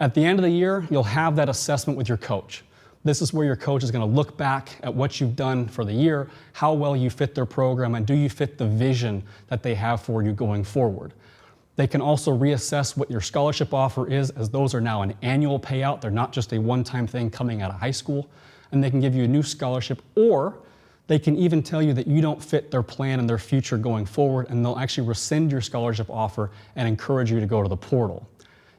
Speaker 3: At the end of the year, you'll have that assessment with your coach. This is where your coach is going to look back at what you've done for the year, how well you fit their program, and do you fit the vision that they have for you going forward. They can also reassess what your scholarship offer is, as those are now an annual payout. They're not just a one-time thing coming out of high school. And they can give you a new scholarship, or they can even tell you that you don't fit their plan and their future going forward, and they'll actually rescind your scholarship offer and encourage you to go to the portal.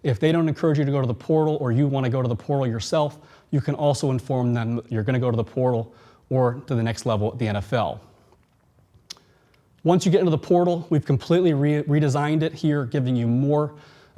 Speaker 3: If they don't encourage you to go to the portal, or you want to go to the portal yourself, you can also inform them that you're going to go to the portal or to the next level at the NFL. Once you get into the portal, we've completely redesigned it here, giving you more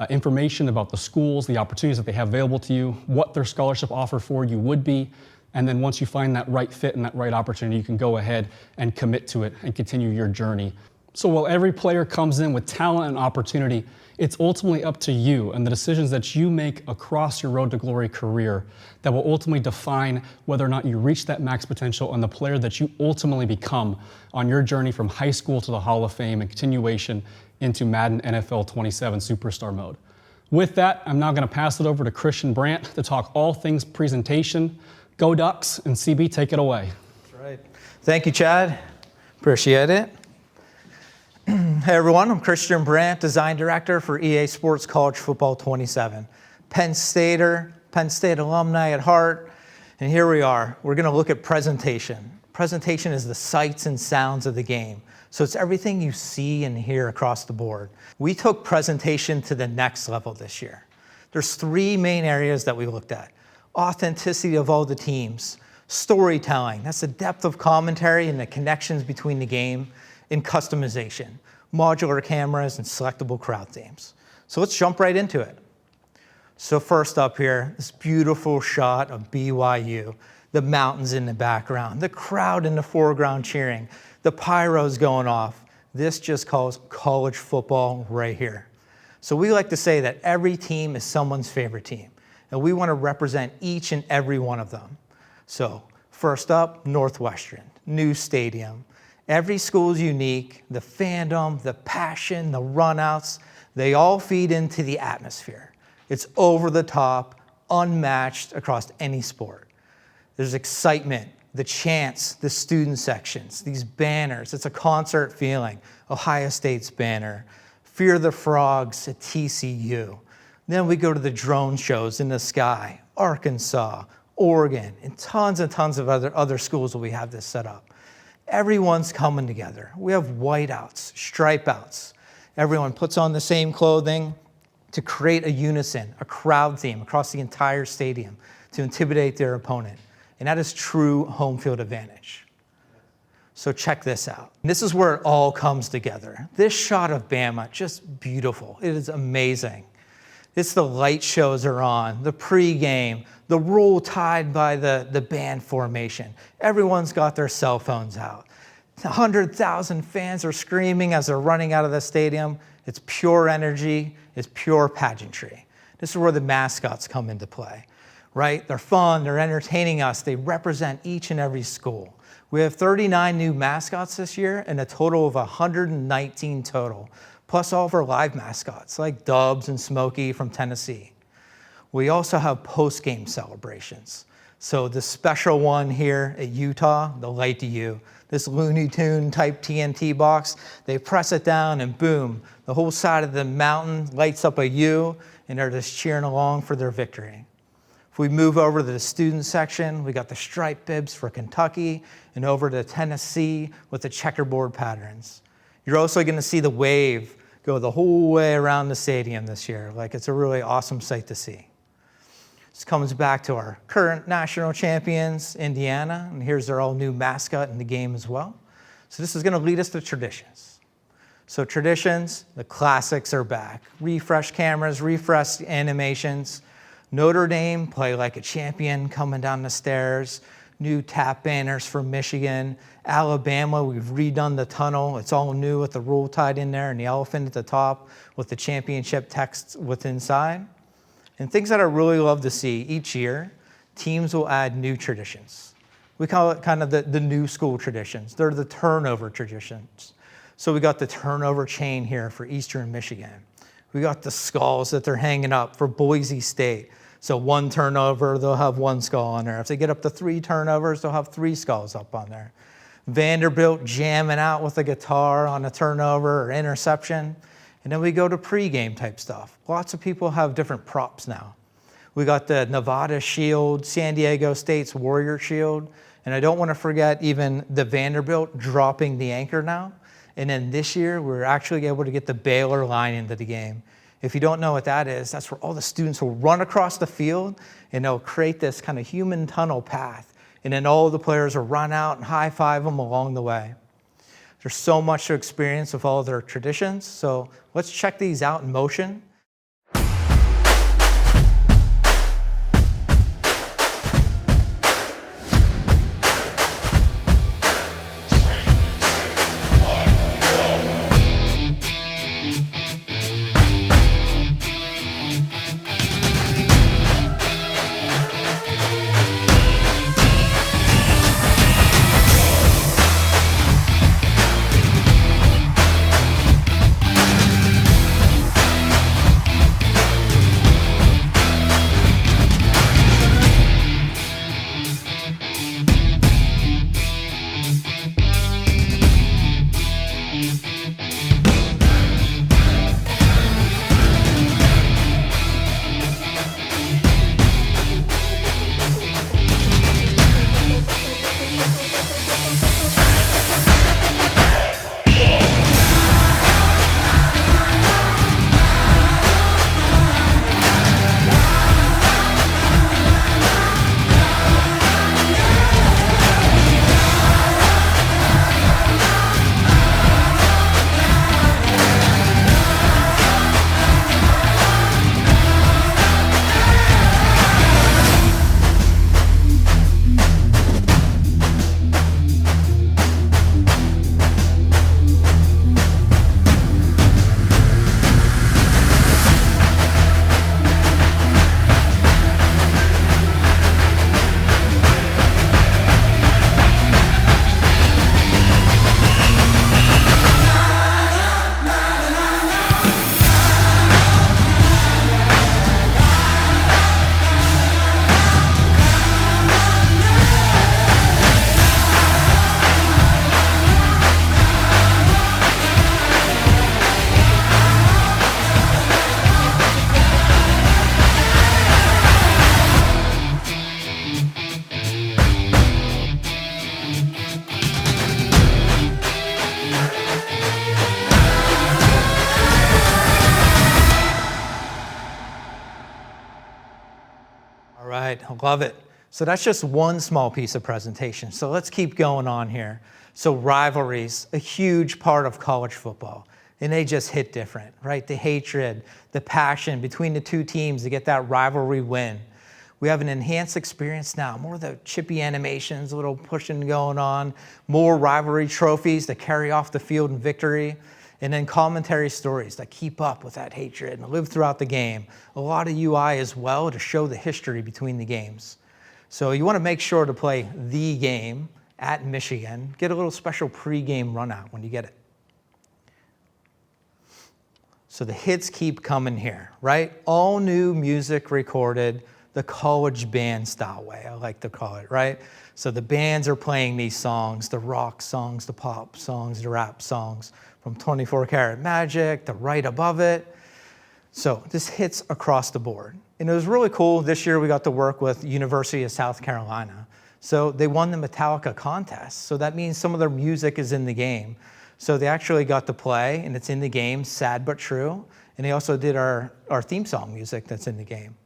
Speaker 3: information about the schools, the opportunities that they have available to you, what their scholarship offer for you would be, and then once you find that right fit and that right opportunity, you can go ahead and commit to it and continue your journey So while every player comes in with talent and opportunity, it's ultimately up to you and the decisions that you make across your Road to Glory career that will ultimately define whether or not you reach that max potential and the player that you ultimately become on your journey from high school to the Hall of Fame and continuation into Madden NFL 27 Superstar Mode. With that, I'm now going to pass it over to Christian Brandt to talk all things presentation. Go Ducks, and CB, take it away.
Speaker 4: That's right. Thank you, Chad. Appreciate it. Hey everyone, I'm Christian Brandt, Design Director for EA Sports College Football 27. Penn State alumni at heart, and here we are. We're going to look at presentation. Presentation is the sights and sounds of the game. So it's everything you see and hear across the board. We took presentation to the next level this year. There's 3 main areas that we looked at. Authenticity of all the teams, storytelling, that's the depth of commentary and the connections between the game, and customization, modular cameras and selectable crowd themes. So let's jump right into it. So first up here, this beautiful shot of BYU, the mountains in the background, the crowd in the foreground cheering, the pyros going off. This just calls college football right here. So we like to say that every team is someone's favorite team, and we want to represent each and every one of them. So first up, Northwestern, new stadium. Every school is unique. The fandom, the passion, the runouts, they all feed into the atmosphere. It's over the top, unmatched across any sport. There's excitement, the chants, the student sections, these banners. It's a concert feeling. Ohio State's banner, Fear the Frogs at TCU. Then we go to the drone shows in the sky, Arkansas, Oregon, and tons of other schools where we have this set up. Everyone's coming together. We have whiteouts, stripeouts. Everyone puts on the same clothing to create a unison, a crowd theme across the entire stadium to intimidate their opponent. And that is true home field advantage. So check this out. This is where it all comes together. This shot of Bama, just beautiful. It is amazing. It's the light shows are on, the pregame, the Roll Tide by the band formation. Everyone's got their cell phones out. 100,000 fans are screaming as they're running out of the stadium. It's pure energy. It's pure pageantry. This is where the mascots come into play, right? They're fun. They're entertaining us. They represent each and every school. We have 39 new mascots this year and a total of 119 total, plus all of our live mascots like Dubs and Smokey from Tennessee. We also have post-game celebrations. So the special one here at Utah, the Light to You, this Looney Tune type TNT box, they press it down and boom, the whole side of the mountain lights up a U and they're just cheering along for their victory. If we move over to the student section, we got the striped bibs for Kentucky and over to Tennessee with the checkerboard patterns. You're also gonna see the wave go the whole way around the stadium this year. Like, it's a really awesome sight to see. This comes back to our current national champions, Indiana, and here's their all new mascot in the game as well. So this is gonna lead us to traditions. So traditions, the classics are back. Refresh cameras, refresh animations. Notre Dame, play like a champion coming down the stairs. New tap banners for Michigan. Alabama, we've redone the tunnel. It's all new with the Roll Tide in there and the elephant at the top with the championship text within inside. And things that I really love to see each year, teams will add new traditions. We call it kind of the new school traditions. They're the turnover traditions. So we got the turnover chain here for Eastern Michigan. We got the skulls that they're hanging up for Boise State. So 1 turnover, they'll have 1 skull on there. If they get up to 3 turnovers, they'll have 3 skulls up on there. Vanderbilt jamming out with a guitar on a turnover or interception. And then we go to pregame type stuff. Lots of people have different props now. We got the Nevada Shield, San Diego State's Warrior Shield, and I don't want to forget even the Vanderbilt dropping the anchor now. And then this year, we're actually able to get the Baylor line into the game. If you don't know what that is, that's where all the students will run across the field and they'll create this kind of human tunnel path. And then all the players will run out and high-five them along the way. There's so much to experience with all their traditions. So let's check these out in motion. love it. So that's just one small piece of presentation. So let's keep going on here. So rivalries, a huge part of college football. And they just hit different, right? The hatred, the passion between the two teams to get that rivalry win. We have an enhanced experience now, more of the chippy animations, a little pushing going on, more rivalry trophies that carry off the field in victory, and then commentary stories that keep up with that hatred and live throughout the game. A lot of UI as well to show the history between the games. So you want to make sure to play the game at Michigan. Get a little special pregame run out when you get it. So the hits keep coming here, right? All new music recorded the college band style way, I like to call it, right? So the bands are playing these songs, the rock songs, the pop songs, the rap songs, from 24 Karat Magic to right above it. So this hits across the board. And it was really cool. This year we got to work with University of South Carolina. So they won the Metallica contest. So that means some of their music is in the game. So they actually got to play, and it's in the game, sad but true. And they also did our theme song music that's in the game.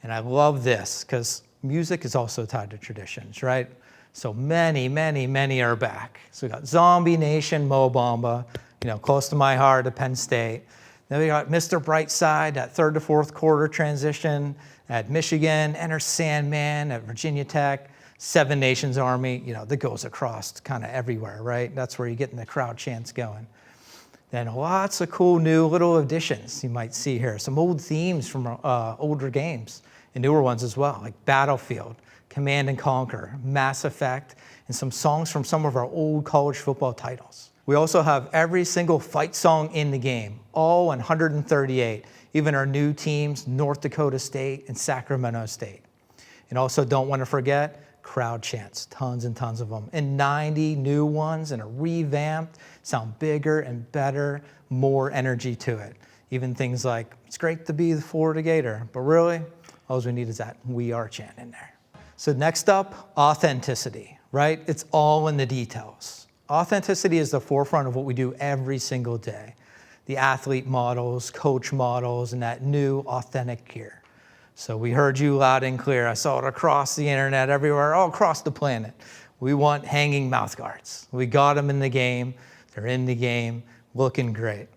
Speaker 4: And I love this because music is also tied to traditions, right? So many, many, many are back. So we got Zombie Nation, Mo Bamba, close to my heart at Penn State. Then we got Mr. Brightside, that third to fourth quarter transition at Michigan, Enter Sandman at Virginia Tech, Seven Nations Army, that goes across kind of everywhere, right? That's where you're getting the crowd chants going. Then lots of cool new little additions you might see here. Some old themes from older games and newer ones as well, like Battlefield, Command and Conquer, Mass Effect, and some songs from some of our old college football titles. We also have every single fight song in the game, all 138, even our new teams, North Dakota State and Sacramento State. And also don't want to forget crowd chants, tons and tons of them, and 90 new ones and a revamped, sound bigger and better, more energy to it. Even things like, it's great to be the Florida Gator, but really, all we need is that "We Are" chant in there. So next up, authenticity, right? It's all in the details. Authenticity is the forefront of what we do every single day. The athlete models, coach models, and that new authentic gear. So we heard you loud and clear. I saw it across the internet, everywhere, all across the planet. We want hanging mouth guards. We got them in the game. They're in the game, looking great.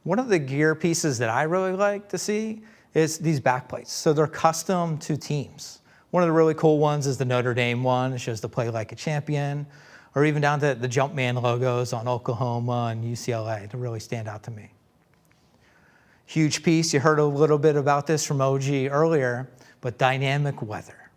Speaker 4: One of the gear pieces that I really like to see is these backplates. So they're custom to teams. One of the really cool ones is the Notre Dame one. It shows the play like a champion, or even down to the Jumpman logos on Oklahoma and UCLA to really stand out to me. Huge piece, you heard a little bit about this from OG earlier, but dynamic weather.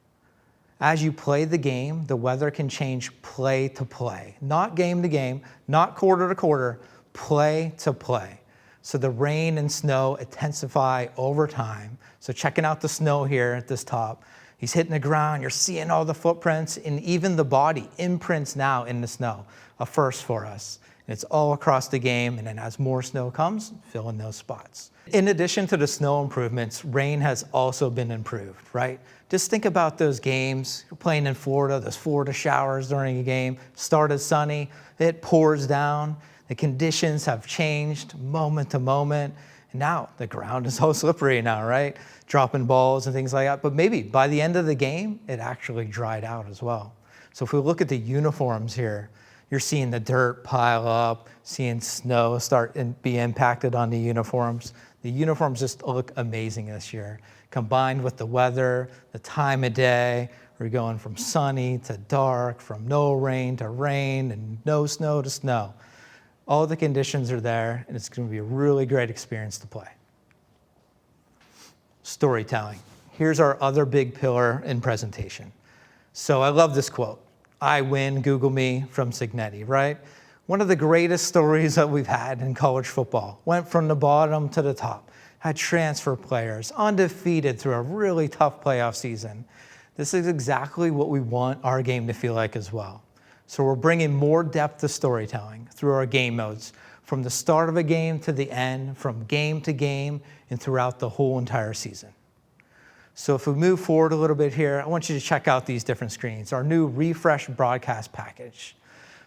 Speaker 4: As you play the game, the weather can change play to play. Not game to game, not quarter to quarter, play to play. So the rain and snow intensify over time. So checking out the snow here at this top, he's hitting the ground, you're seeing all the footprints and even the body imprints now in the snow, a first for us. And it's all across the game, and then as more snow comes, fill in those spots. In addition to the snow improvements, rain has also been improved, right? Just think about those games, you're playing in Florida, those Florida showers during a game, started sunny, it pours down, the conditions have changed moment to moment, and now the ground is all slippery now, right? Dropping balls and things like that, but maybe by the end of the game, it actually dried out as well. So if we look at the uniforms here, you're seeing the dirt pile up, seeing snow start and be impacted on the uniforms. The uniforms just look amazing this year. Combined with the weather, the time of day, we're going from sunny to dark, from no rain to rain, and no snow to snow. All the conditions are there, and it's going to be a really great experience to play. Storytelling. Here's our other big pillar in presentation. So I love this quote. I win, Google me, from Signetti, right? One of the greatest stories that we've had in college football. Went from the bottom to the top. Had transfer players, undefeated through a really tough playoff season. This is exactly what we want our game to feel like as well. So we're bringing more depth to storytelling through our game modes, from the start of a game to the end, from game to game, and throughout the whole entire season. So if we move forward a little bit here, I want you to check out these different screens, our new refreshed broadcast package.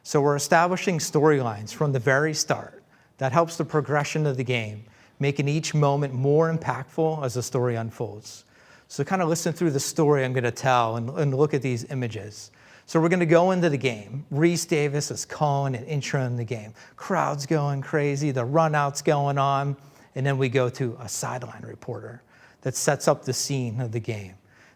Speaker 4: So we're establishing storylines from the very start that helps the progression of the game, making each moment more impactful as the story unfolds. So kind of listen through the story I'm going to tell and look at these images. So we're going to go into the game. Reese Davis is calling an intro in the game. Crowd's going crazy, the runouts going on, and then we go to a sideline reporter that sets up the scene of the game.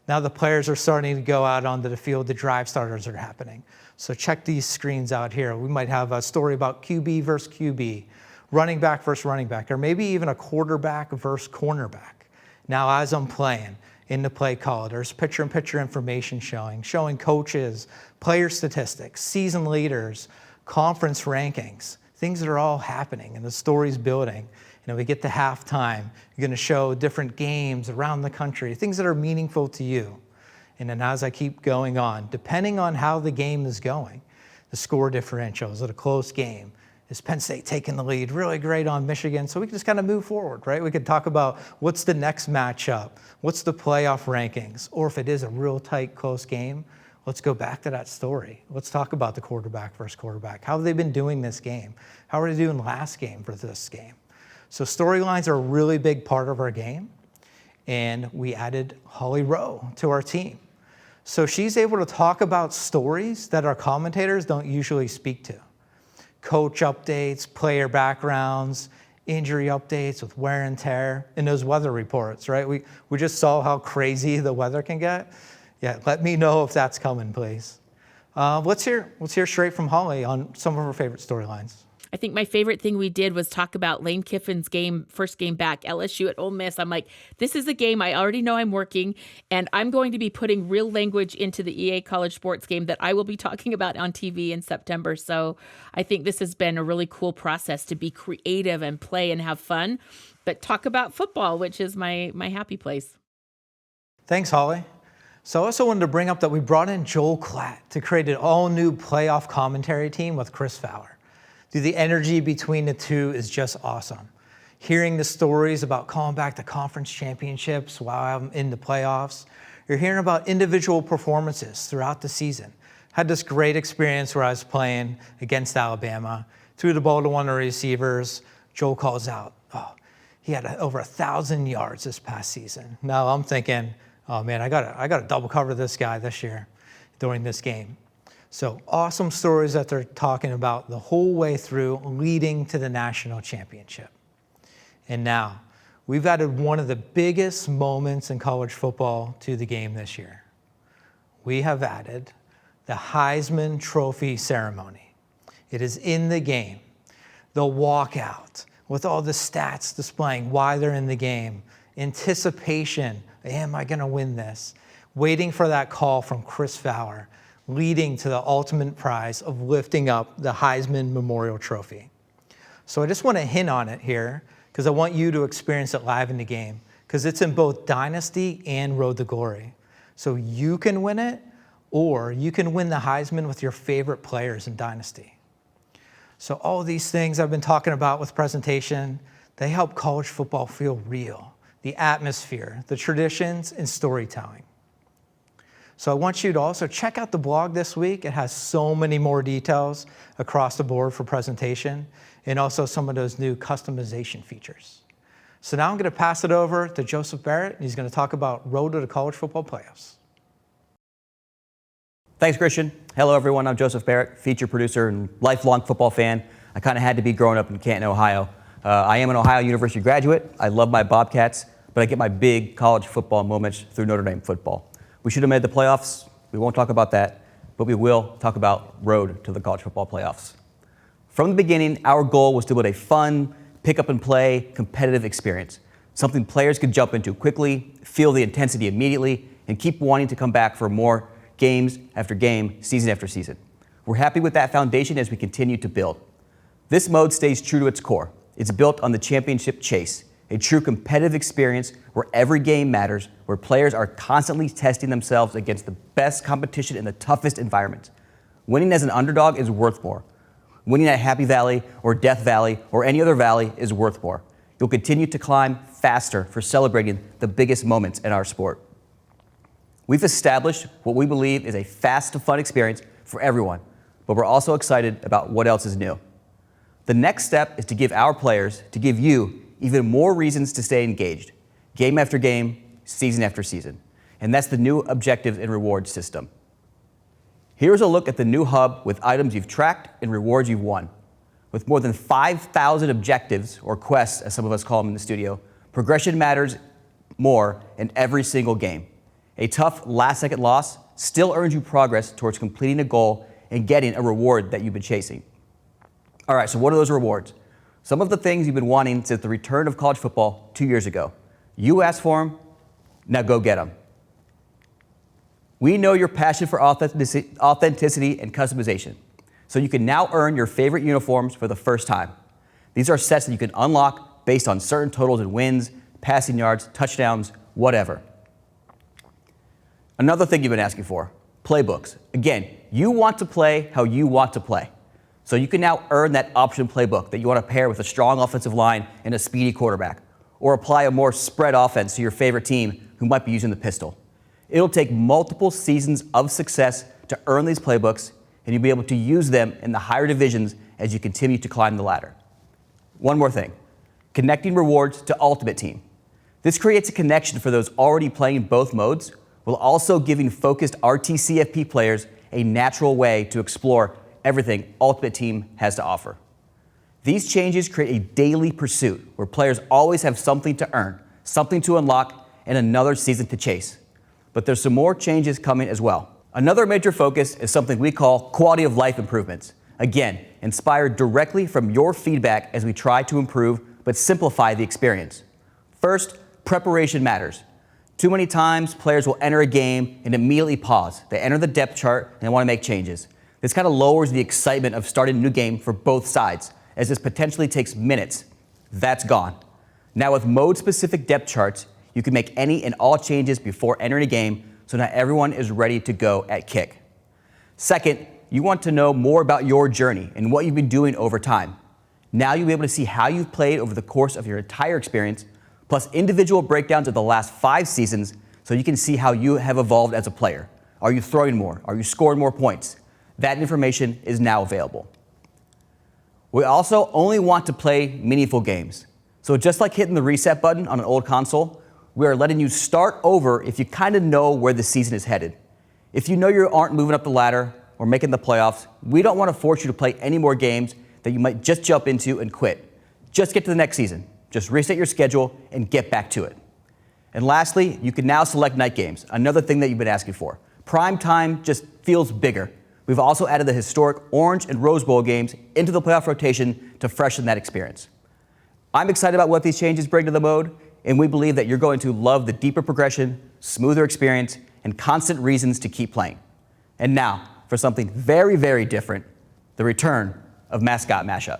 Speaker 4: Now the players are starting to go out onto the field. The drive starters are happening. So check these screens out here. We might have a story about QB versus QB, running back versus running back, or maybe even a quarterback versus cornerback. Now as I'm playing in the play call, there's picture-in-picture information showing coaches, player statistics, season leaders, conference rankings, things that are all happening and the story's building. We get to halftime. You're going to show different games around the country, things that are meaningful to you. And then as I keep going on, depending on how the game is going, the score differential, is it a close game? Is Penn State taking the lead? Really great on Michigan. So we can just kind of move forward, right? We could talk about what's the next matchup, what's the playoff rankings, or if it is a real tight, close game, let's go back to that story. Let's talk about the quarterback versus quarterback. How have they been doing this game? How are they doing last game for this game? So storylines are a really big part of our game, and we added Holly Rowe to our team. So she's able to talk about stories that our commentators don't usually speak to. Coach updates, player backgrounds, injury updates with wear and tear, and those weather reports, right? We just saw how crazy the weather can get. Yeah, let me know if that's coming, please. Let's hear straight from Holly on some of her favorite storylines.
Speaker 5: I think my favorite thing we did was talk about Lane Kiffin's first game back, LSU at Ole Miss. I'm like, this is a game I already know I'm working, and I'm going to be putting real language into the EA College Sports game that I will be talking about on TV in September. So I think this has been a really cool process to be creative and play and have fun, but talk about football, which is my happy place.
Speaker 4: Thanks, Holly. So I also wanted to bring up that we brought in Joel Klatt to create an all-new playoff commentary team with Chris Fowler. The energy between the two is just awesome. Hearing the stories about calling back the conference championships while I'm in the playoffs, you're hearing about individual performances throughout the season. Had this great experience where I was playing against Alabama, threw the ball to one of the receivers. Joel calls out, he had over 1,000 yards this past season. Now I'm thinking, oh man, I gotta double cover this guy this year during this game. So awesome stories that they're talking about the whole way through, leading to the national championship. And now, we've added one of the biggest moments in college football to the game this year. We have added the Heisman Trophy ceremony. It is in the game. The walkout with all the stats displaying why they're in the game. Anticipation, am I gonna win this? Waiting for that call from Chris Fowler, leading to the ultimate prize of lifting up the Heisman Memorial Trophy. So I just want to hint on it here because I want you to experience it live in the game because it's in both Dynasty and Road to Glory. So you can win it, or you can win the Heisman with your favorite players in Dynasty. So all these things I've been talking about with presentation, they help college football feel real, the atmosphere, the traditions, and storytelling. So I want you to also check out the blog this week. It has so many more details across the board for presentation and also some of those new customization features. So now I'm going to pass it over to Joseph Barrett, and he's going to talk about Road to the College Football Playoffs.
Speaker 6: Thanks, Christian. Hello, everyone. I'm Joseph Barrett, feature producer and lifelong football fan. I kind of had to be growing up in Canton, Ohio. I am an Ohio University graduate. I love my Bobcats, but I get my big college football moments through Notre Dame football. We should have made the playoffs. We won't talk about that, but we will talk about road to the college football playoffs. From the beginning, our goal was to build a fun, pick up and play, competitive experience, something players could jump into quickly, feel the intensity immediately, and keep wanting to come back for more games after game, season after season. We're happy with that foundation as we continue to build. This mode stays true to its core. It's built on the championship chase, a true competitive experience where every game matters, where players are constantly testing themselves against the best competition in the toughest environments. Winning as an underdog is worth more. Winning at Happy Valley or Death Valley or any other valley is worth more. You'll continue to climb faster for celebrating the biggest moments in our sport. We've established what we believe is a fast and fun experience for everyone, but we're also excited about what else is new. The next step is to give our players, to give you, even more reasons to stay engaged, game after game, season after season. and that's the new objectives and rewards system. Here's a look at the new hub with items you've tracked and rewards you've won. With more than 5,000 objectives, or quests as some of us call them in the studio, progression matters more in every single game. A tough last-second loss still earns you progress towards completing a goal and getting a reward that you've been chasing. All right, so what are those rewards? Some of the things you've been wanting since the return of college football 2 years ago. You asked for them, now go get them. We know your passion for authenticity and customization, so you can now earn your favorite uniforms for the first time. These are sets that you can unlock based on certain totals in wins, passing yards, touchdowns, whatever. Another thing you've been asking for, playbooks. Again, you want to play how you want to play. So you can now earn that option playbook that you want to pair with a strong offensive line and a speedy quarterback, or apply a more spread offense to your favorite team who might be using the pistol. It'll take multiple seasons of success to earn these playbooks, and you'll be able to use them in the higher divisions as you continue to climb the ladder. One more thing, connecting rewards to Ultimate Team. This creates a connection for those already playing in both modes, while also giving focused RTCFP players a natural way to explore everything Ultimate Team has to offer. These changes create a daily pursuit where players always have something to earn, something to unlock, and another season to chase. But there's some more changes coming as well. Another major focus is something we call quality of life improvements. Again, inspired directly from your feedback as we try to improve but simplify the experience. First, preparation matters. Too many times, players will enter a game and immediately pause. They enter the depth chart and they want to make changes. This kind of lowers the excitement of starting a new game for both sides, as this potentially takes minutes. That's gone. Now with mode-specific depth charts, you can make any and all changes before entering a game, so not everyone is ready to go at kick. Second, you want to know more about your journey and what you've been doing over time. Now you'll be able to see how you've played over the course of your entire experience, plus individual breakdowns of the last 5 seasons, so you can see how you have evolved as a player. Are you throwing more? Are you scoring more points? That information is now available. We also only want to play meaningful games. So just like hitting the reset button on an old console, we are letting you start over if you kind of know where the season is headed. If you know you aren't moving up the ladder or making the playoffs, we don't want to force you to play any more games that you might just jump into and quit. Just get to the next season. Just reset your schedule and get back to it. And lastly, you can now select night games, another thing that you've been asking for. Prime time just feels bigger. We've also added the historic Orange and Rose Bowl games into the playoff rotation to freshen that experience. I'm excited about what these changes bring to the mode, and we believe that you're going to love the deeper progression, smoother experience, and constant reasons to keep playing. And now, for something very, very different, the return of Mascot Mashup.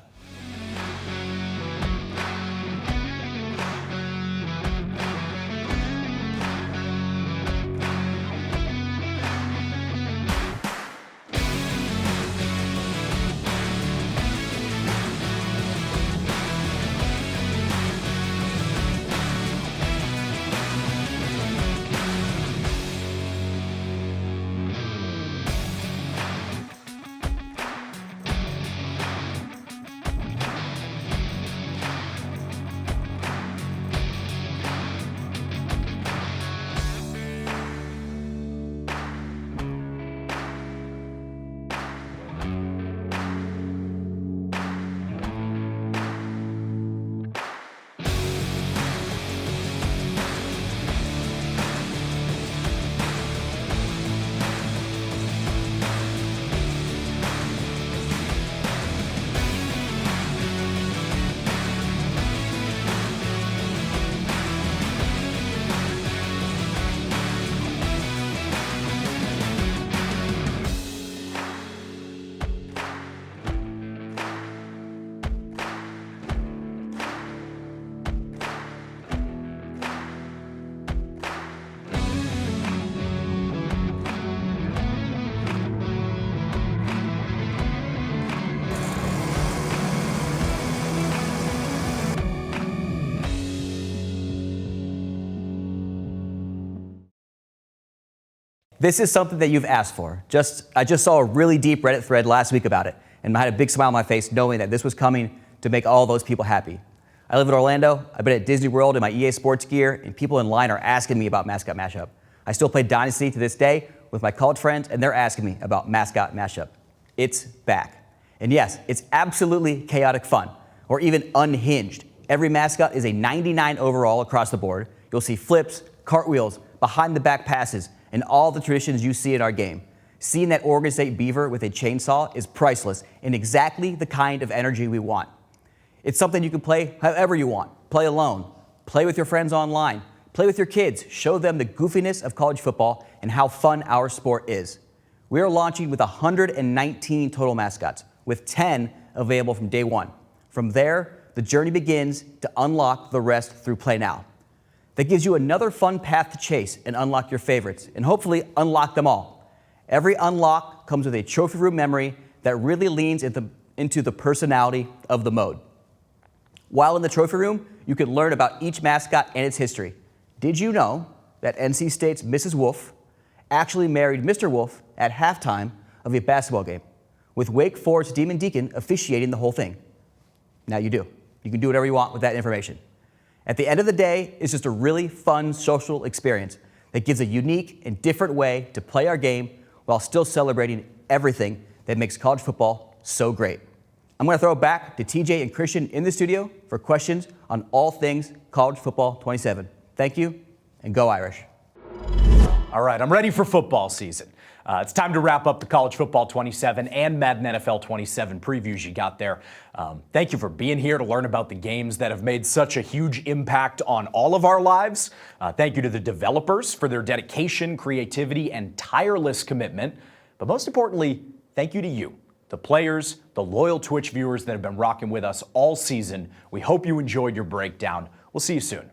Speaker 6: This is something that you've asked for. I just saw a really deep Reddit thread last week about it, and I had a big smile on my face knowing that this was coming to make all those people happy. I live in Orlando. I've been at Disney World in my EA Sports gear, and people in line are asking me about Mascot Mashup. I still play Dynasty to this day with my college friends, and they're asking me about Mascot Mashup. It's back. And yes, it's absolutely chaotic fun, or even unhinged. Every mascot is a 99 overall across the board. You'll see flips, cartwheels, behind the back passes, and all the traditions you see in our game. Seeing that Oregon State Beaver with a chainsaw is priceless and exactly the kind of energy we want. It's something you can play however you want. Play alone, play with your friends online, play with your kids, show them the goofiness of college football and how fun our sport is. We are launching with 119 total mascots, with 10 available from day one. From there, the journey begins to unlock the rest through Play Now. That gives you another fun path to chase and unlock your favorites, and hopefully unlock them all. Every unlock comes with a trophy room memory that really leans into the personality of the mode. While in the trophy room, you can learn about each mascot and its history. Did you know that NC State's Mrs. Wolf actually married Mr. Wolf at halftime of a basketball game, with Wake Forest Demon Deacon officiating the whole thing? Now you do. You can do whatever you want with that information. At the end of the day, it's just a really fun social experience that gives a unique and different way to play our game while still celebrating everything that makes college football so great. I'm going to throw it back to TJ and Christian in the studio for questions on all things College Football 27. Thank you, and go Irish.
Speaker 1: All right, I'm ready for football season. It's time to wrap up the College Football 27 and Madden NFL 27 previews you got there. Thank you for being here to learn about the games that have made such a huge impact on all of our lives. Thank you to the developers for their dedication, creativity, and tireless commitment. But most importantly, thank you to you, the players, the loyal Twitch viewers that have been rocking with us all season. We hope you enjoyed your breakdown. We'll see you soon.